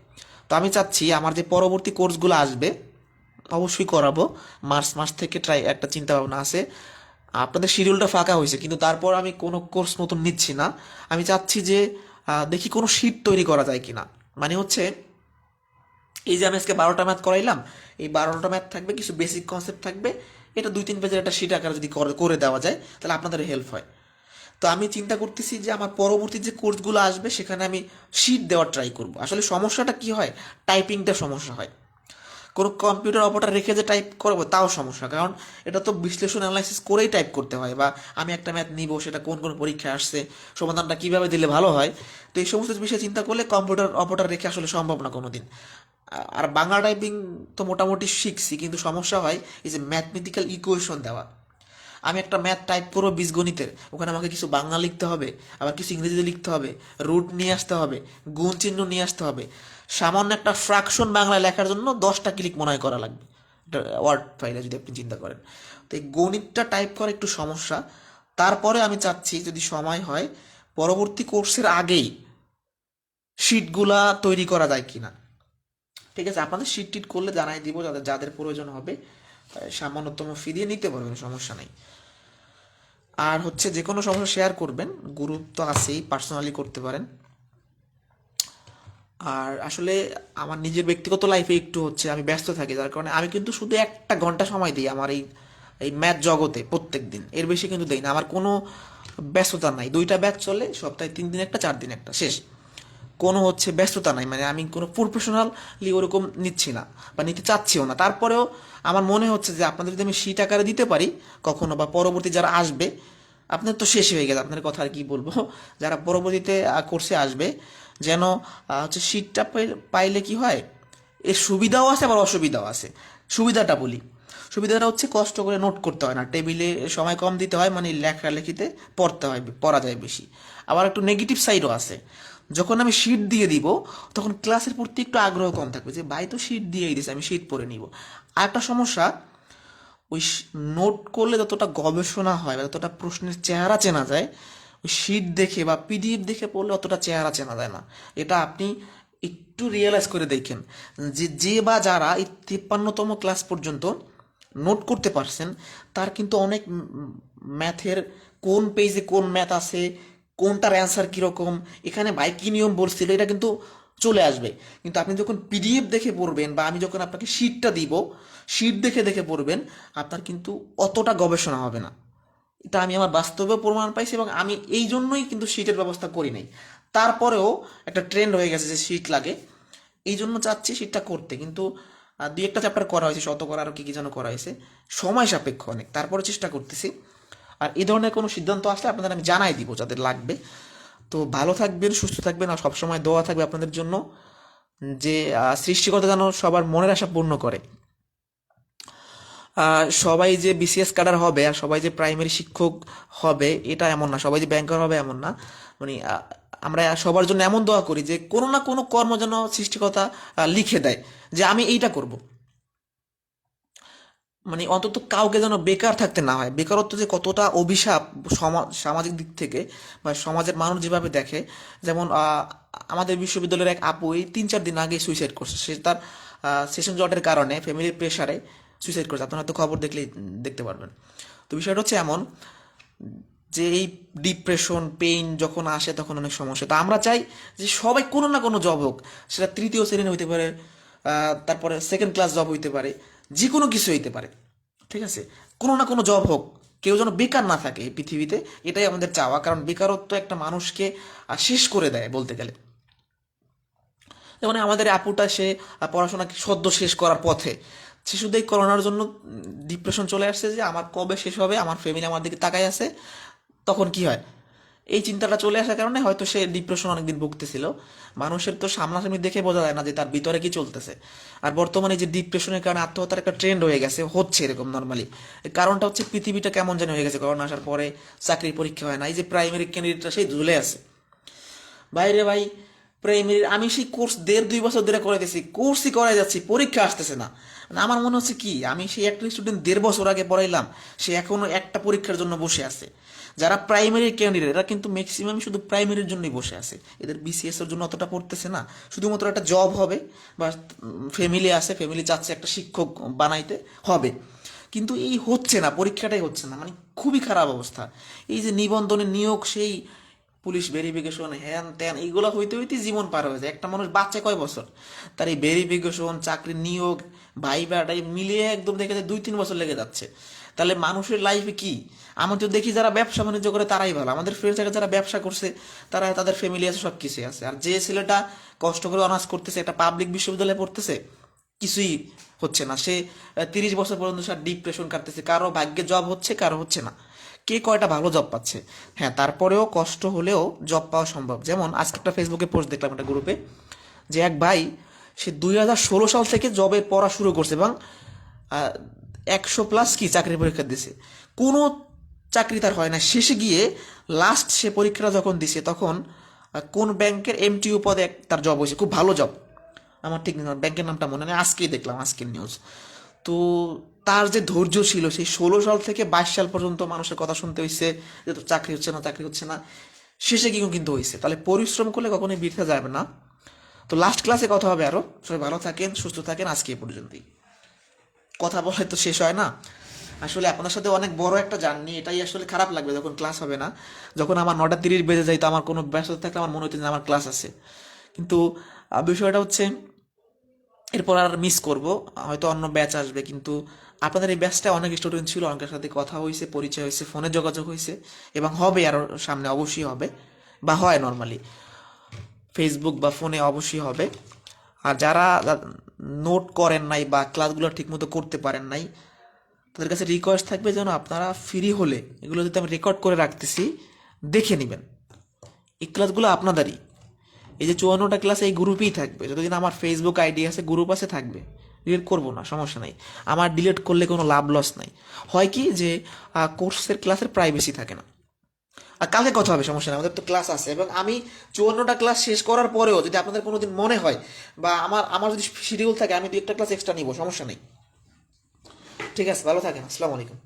তো আমি চাচ্ছি আমার যে পরবর্তী কোর্সগুলো আসবে, অবশ্যই করাবো। মার্চ মাস থেকে একটা চিন্তা ভাবনা আছে। আপনাদের শিডিউলটা ফাঁকা হয়েছে, কিন্তু তারপর আমি কোনো কোর্স নতুন নিচ্ছি না। আমি চাচ্ছি যে দেখি কোনো শিট তৈরি করা যায় কিনা। মানে হচ্ছে, এই যে আমি আজকে 12টা ম্যাথ করাইলাম, এই 12টা ম্যাথ থাকবে, কিছু বেসিক কনসেপ্ট থাকবে। এটা 2-3 পেজের একটা শিট আকারে যদি করে দেওয়া যায়, তাহলে আপনাদের হেল্প হয়। তো আমি চিন্তা করতেছি যে আমার পরবর্তী যে কোর্সগুলো আসবে, সেখানে আমি শিট দেওয়ার ট্রাই করব। আসলে সমস্যাটা কি হয়, টাইপিংটা সমস্যা হয়। কোনো কম্পিউটার অপারেটর রেখে যে টাইপ করবো, তাও সমস্যা, কারণ এটা তো বিশ্লেষণ অ্যানালাইসিস করেই টাইপ করতে হয়। বা আমি একটা ম্যাথ নিব, সেটা কোন কোন পরীক্ষায় আসছে, সমাধানটা কিভাবে দিলে ভালো হয়। তো এই সমস্ত বিষয়ে চিন্তা করলে কম্পিউটার অপারেটর রেখে আসলে সম্ভব না কোনোদিন। আর বাংলা টাইপিং তো মোটামুটি শিখছি, কিন্তু সমস্যা হয় এই যে ম্যাথমেটিক্যাল ইকুয়েশন দেওয়া। আমি একটা ম্যাথ টাইপ করবো বীজগণিতের, ওখানে আমাকে কিছু বাংলা লিখতে হবে, আবার কিছু ইংরেজিতে লিখতে হবে, রুট নিয়ে আসতে হবে, গুণ চিহ্ন নিয়ে আসতে হবে। সামান্য একটা ফ্রাকশন বাংলায় লেখার জন্য 10টা ক্লিক মনে হয় করা লাগবে, ওয়ার্ড ফাইলে যদি আপনি চিন্তা করেন। তো এই গণিতটা টাইপ করা একটু সমস্যা। তারপরে আমি চাচ্ছি যদি সময় হয়, পরবর্তী কোর্সের আগেই শিটগুলা তৈরি করা যায় কিনা। ঠিক আছে, আপনাদের শিট টিট করলে জানাই দিব, যাদের যাদের প্রয়োজন হবে সামান্যতম ফি দিয়ে নিতে পারবেন, সমস্যা নেই। আর হচ্ছে, যে কোনো সমস্যা শেয়ার করবেন, গ্রুপ তো আছেই, পার্সোনালি করতে পারেন। আর আসলে আমার নিজের ব্যক্তিগত লাইফে একটু হচ্ছে আমি ব্যস্ত থাকি, যার কারণে আমি কিন্তু শুধু 1টা ঘন্টা সময় দিই আমার এই এই ম্যাথ জগতে প্রত্যেক দিন, এর বেশি কিন্তু দেই না। আমার কোনো ব্যস্ততা নাই, 2টা ব্যাচ চলে সপ্তাহে, 3 দিন একটা, 4 দিন একটা, শেষ। কোনো হচ্ছে ব্যস্ততা নাই, মানে আমি কোনো প্রফেশনালি ওরকম নিচ্ছি না, বা নিতে চাচ্ছিও না। তারপরেও আমার মনে হচ্ছে যে আপনাদের যদি আমি শীট আকারে দিতে পারি কখনো, বা পরবর্তী যারা আসবে, আপনার তো শেষ হয়ে গেছে, আপনার কথা আর কি বলবো, যারা পরবর্তীতে কোর্সে আসবে, যেন হচ্ছে শীটটা পাইলে কি হয়, এর সুবিধাও আছে আবার অসুবিধাও আছে। সুবিধাটা বলি, সুবিধাটা হচ্ছে কষ্ট করে নোট করতে হয় না, টেবিলে সময় কম দিতে হয়, মানে লেখালেখিতে পড়তে হয়, পড়া যায় বেশি। আবার একটু নেগেটিভ সাইডও আছে, যখন আমি শীট দিয়ে দিব, তখন ক্লাসের প্রতি একটু আগ্রহ কম থাকবে, যে ভাই তো শীট দিয়েই দিছে, আমি শীট পড়ে নিব। আর একটা সমস্যা, ওই নোট করলে যতটা গবেষণা হয়, বা যতটা প্রশ্নের চেহারা চেনা যায়, ওই শীট দেখে বা পিডিএফ দেখে পড়লে অতটা চেহারা চেনা যায় না। এটা আপনি একটু রিয়েলাইজ করে দেখেন, যে যে বা যারা এই 53তম ক্লাস পর্যন্ত নোট করতে পারছেন, তার কিন্তু অনেক ম্যাথের কোন পেজে কোন ম্যাথ আছে, কোনটার অ্যান্সার কীরকম, এখানে ভাই কী নিয়ম বলছিল, এটা কিন্তু চলে আসবে। কিন্তু আপনি যখন পিডিএফ দেখে পড়বেন, বা আমি যখন আপনাকে শিটটা দিব, শিট দেখে দেখে পড়বেন, আপনার কিন্তু অতটা গবেষণা হবে না। এটা আমি আমার বাস্তবেও প্রমাণ পাইছি, এবং আমি এই জন্যই কিন্তু শীটের ব্যবস্থা করি নাই। তারপরেও একটা ট্রেন্ড হয়ে গেছে যে শীট লাগে, এই জন্য চাচ্ছি শীটটা করতে। কিন্তু দুই একটা চ্যাপ্টার করা হয়েছে, শতকরা আরও কী কী যেন করা হয়েছে, সময় সাপেক্ষ অনেক, তারপরে চেষ্টা করতেছি। আর এই ধরনের কোনো সিদ্ধান্ত আসলে আপনাদের আমি জানাই দিব যাদের লাগবে। তো ভালো থাকবেন, সুস্থ থাকবেন, আর সবসময় দোয়া থাকবে আপনাদের জন্য যে সৃষ্টিকর্তা যেন সবার মনের আশা পূর্ণ করে। সবাই যে বিসিএস ক্যাডার হবে আর সবাই যে প্রাইমারি শিক্ষক হবে এটা এমন না, সবাই যে ব্যাংকার হবে এমন না। মানে আমরা সবার জন্য এমন দোয়া করি যে কোনো না কোনো কর্ম যেন সৃষ্টিকর্তা লিখে দেয় যে আমি এইটা করব। মানে অন্তত কাউকে যেন বেকার থাকতে না হয়। বেকারত্ব যে কতটা অভিশাপ সামাজিক দিক থেকে বা সমাজের মানুষ যেভাবে দেখে, যেমন আমাদের বিশ্ববিদ্যালয়ের এক আপু এই 3-4 দিন আগে সুইসাইড করছে। সে তার সেশন জটের কারণে, ফ্যামিলির প্রেশারে সুইসাইড করছে। আপনারা হয়তো খবর দেখলেই দেখতে পারবেন। তো বিষয়টা হচ্ছে এমন যে এই ডিপ্রেশন পেইন যখন আসে তখন অনেক সমস্যা। তো আমরা চাই যে সবাই কোনো না কোনো জব হোক, সেটা তৃতীয় শ্রেণীর হইতে পারে, তারপরে সেকেন্ড ক্লাস জব হইতে পারে, যে কোনো কিছু হইতে পারে, ঠিক আছে, কোনো না কোনো জব হোক, কেউ যেন বেকার না থাকে এই পৃথিবীতে, এটাই আমাদের চাওয়া। কারণ বেকারত্ব একটা মানুষকে শেষ করে দেয় বলতে গেলে। যেমন আমাদের আপুটা, সে পড়াশোনা সদ্য শেষ করার পথে, সে শুধু এই করোনার জন্য ডিপ্রেশন চলে আসছে যে আমার কবে শেষ হবে, আমার ফ্যামিলি আমার দিকে তাকাই আছে। তখন কি হয়, এই চিন্তাটা চলে আসার কারণে হয়তো সে ডিপ্রেশন অনেকদিন ভুগতেছিল। মানুষের তো সামনাসামনি দেখে বোঝা যায় না যে তার ভিতরে কি চলতেছে। আর বর্তমানে যে ডিপ্রেশনের কারণে আত্মহত্যার একটা ট্রেন্ড হয়ে গেছে, হচ্ছে এরকম নর্মালি, কারণটা হচ্ছে পৃথিবীটা কেমন যেন হয়ে গেছে। করোনা আসার পরে চাকরির পরীক্ষা হয় না, এই যে প্রাইমারি ক্যান্ডিডেটটা সেই ঝুলে আছে। বাইরে ভাই, প্রাইমারির আমি সেই কোর্স 1.5-2 বছর ধরে করাইতেছি, কোর্সই করাই যাচ্ছি, পরীক্ষা আসতেছে না। মানে আমার মনে হচ্ছে কি, আমি সেই একটা স্টুডেন্ট 1.5 বছর আগে পড়াইলাম, সে এখনো একটা পরীক্ষার জন্য বসে আছে। যারা প্রাইমারির ক্যান্ডিডেট এরা কিন্তু ম্যাক্সিমাম শুধু প্রাইমারির জন্যই বসে আছে, এদের বিসিএস এর জন্য অতটা পড়তেছে না। শুধুমাত্র একটা জব হবে বা ফ্যামিলি আছে, ফ্যামিলি চাচ্ছে একটা শিক্ষক বানাইতে হবে, কিন্তু এই হচ্ছে না, পরীক্ষাটাই হচ্ছে না। মানে খুবই খারাপ অবস্থা। এই যে নিবন্ধনের নিয়োগ, সেই পুলিশ ভেরিফিকেশন, হ্যান ত্যান, এইগুলো হইতে হইতে জীবন পার হয়ে যায়। একটা মানুষ বাচ্চা কয় বছর, তার এই ভেরিফিকেশন, চাকরির নিয়োগ, ভাইবাটাই মিলিয়ে একদম দেখে যায় 2-3 বছর লেগে যাচ্ছে। তাহলে মানুষের লাইফে কি, আমি তো দেখি যারা ব্যবসা বাণিজ্য করে তারাই ভালো। আমাদের ফ্রেন্ড সার্কেল যারা ব্যবসা করছে তারা, তাদের ফ্যামিলি আছে, সব কিছুই আছে। আর যে ছেলেটা কষ্ট করে অনার্স করতেছে, একটা পাবলিক বিশ্ববিদ্যালয়ে পড়তেছে, কিছুই হচ্ছে না। সে 30 বছর পর্যন্ত সে ডিপ্রেশন কাটতেছে। কারো ভাগ্যে জব হচ্ছে, কারো হচ্ছে না। কে কয়টা ভালো জব পাচ্ছে, হ্যাঁ, তারপরেও কষ্ট হলেও জব পাওয়া সম্ভব। যেমন আজকে একটা ফেসবুকে পোস্ট দেখলাম একটা গ্রুপে, যে এক ভাই, সে 2016 সাল থেকে জবের পড়া শুরু করছে এবং 100+ কি চাকরির পরীক্ষা দিছে, কোনো চাকরি তার হয় না। শেষে গিয়ে লাস্ট সে পরীক্ষাটা যখন দিছে তখন কোন ব্যাংকের এমটিইউ পদে তার জব হয়েছে, খুব ভালো জব। আমার ঠিক ব্যাংকের নামটা মনে নেই, আজকেই দেখলাম, আজকের নিউজ। তো তার যে ধৈর্য ছিল, সেই 16 সাল থেকে 22 সাল পর্যন্ত মানুষের কথা শুনতে হয়েছে যে তোর চাকরি হচ্ছে না, চাকরি হচ্ছে না, শেষে গিয়েও কিন্তু হয়েছে। তাহলে পরিশ্রম করলে কখনোই বৃথা যাবে না। তো লাস্ট ক্লাসে কথা হবে আরো। সবাই ভালো থাকেন, সুস্থ থাকেন, আজকে এই পর্যন্তই। কথা বলে তো শেষ হয় না। আসলে আপনার সাথে অনেক বড় একটা জার্নি, এটাই আসলে খারাপ লাগবে যখন ক্লাস হবে না। যখন আমার 9টা 30 বেজে যায়, তো আমার কোনো ব্যস্ততা থাকলে আমার মনে হচ্ছে যে আমার ক্লাস আছে। কিন্তু বিষয়টা হচ্ছে এরপর আর মিস করব, হয়তো অন্য ব্যাচ আসবে, কিন্তু আপনাদের এই ব্যাচটা অনেক স্টুডেন্ট ছিল, অনেকের সাথে কথা হয়েছে, পরিচয় হয়েছে, ফোনে যোগাযোগ হয়েছে, এবং হবে আরও সামনে, অবশ্যই হবে, বা হয় নর্মালি ফেসবুক বা ফোনে অবশ্যই হবে। আর যারা নোট করেন নাই বা ক্লাসগুলো ঠিকমতো করতে পারেন নাই, তাদের কাছে রিকোয়েস্ট থাকবে যেন আপনারা ফ্রি হলে, এগুলো যদি আমি রেকর্ড করে রাখতেছি, দেখে নেবেন। এই ক্লাসগুলো আপনাদেরই। এই যে 54টা ক্লাস এই গ্রুপেই থাকবে, যতদিন আমার ফেসবুক আইডি আছে, গ্রুপ আছে, থাকবে। ডিলিট করবো না, সমস্যা নাই। আমার ডিলিট করলে কোনো লাভ লস নাই। হয় কি যে কোর্সের ক্লাসের প্রাইভেসি থাকে না। আর কালকে কথা হবে, সমস্যা নেই, আমাদের তো ক্লাস আছে। এবং আমি 54টা ক্লাস শেষ করার পরেও যদি আপনাদের কোনোদিন মনে হয় বা আমার আমার যদি শিডিউল থাকে, আমি 2-1টা ক্লাস এক্সট্রা নিব, সমস্যা নেই। ঠিক আছে, ভালো থাকেন, আসসালামু আলাইকুম।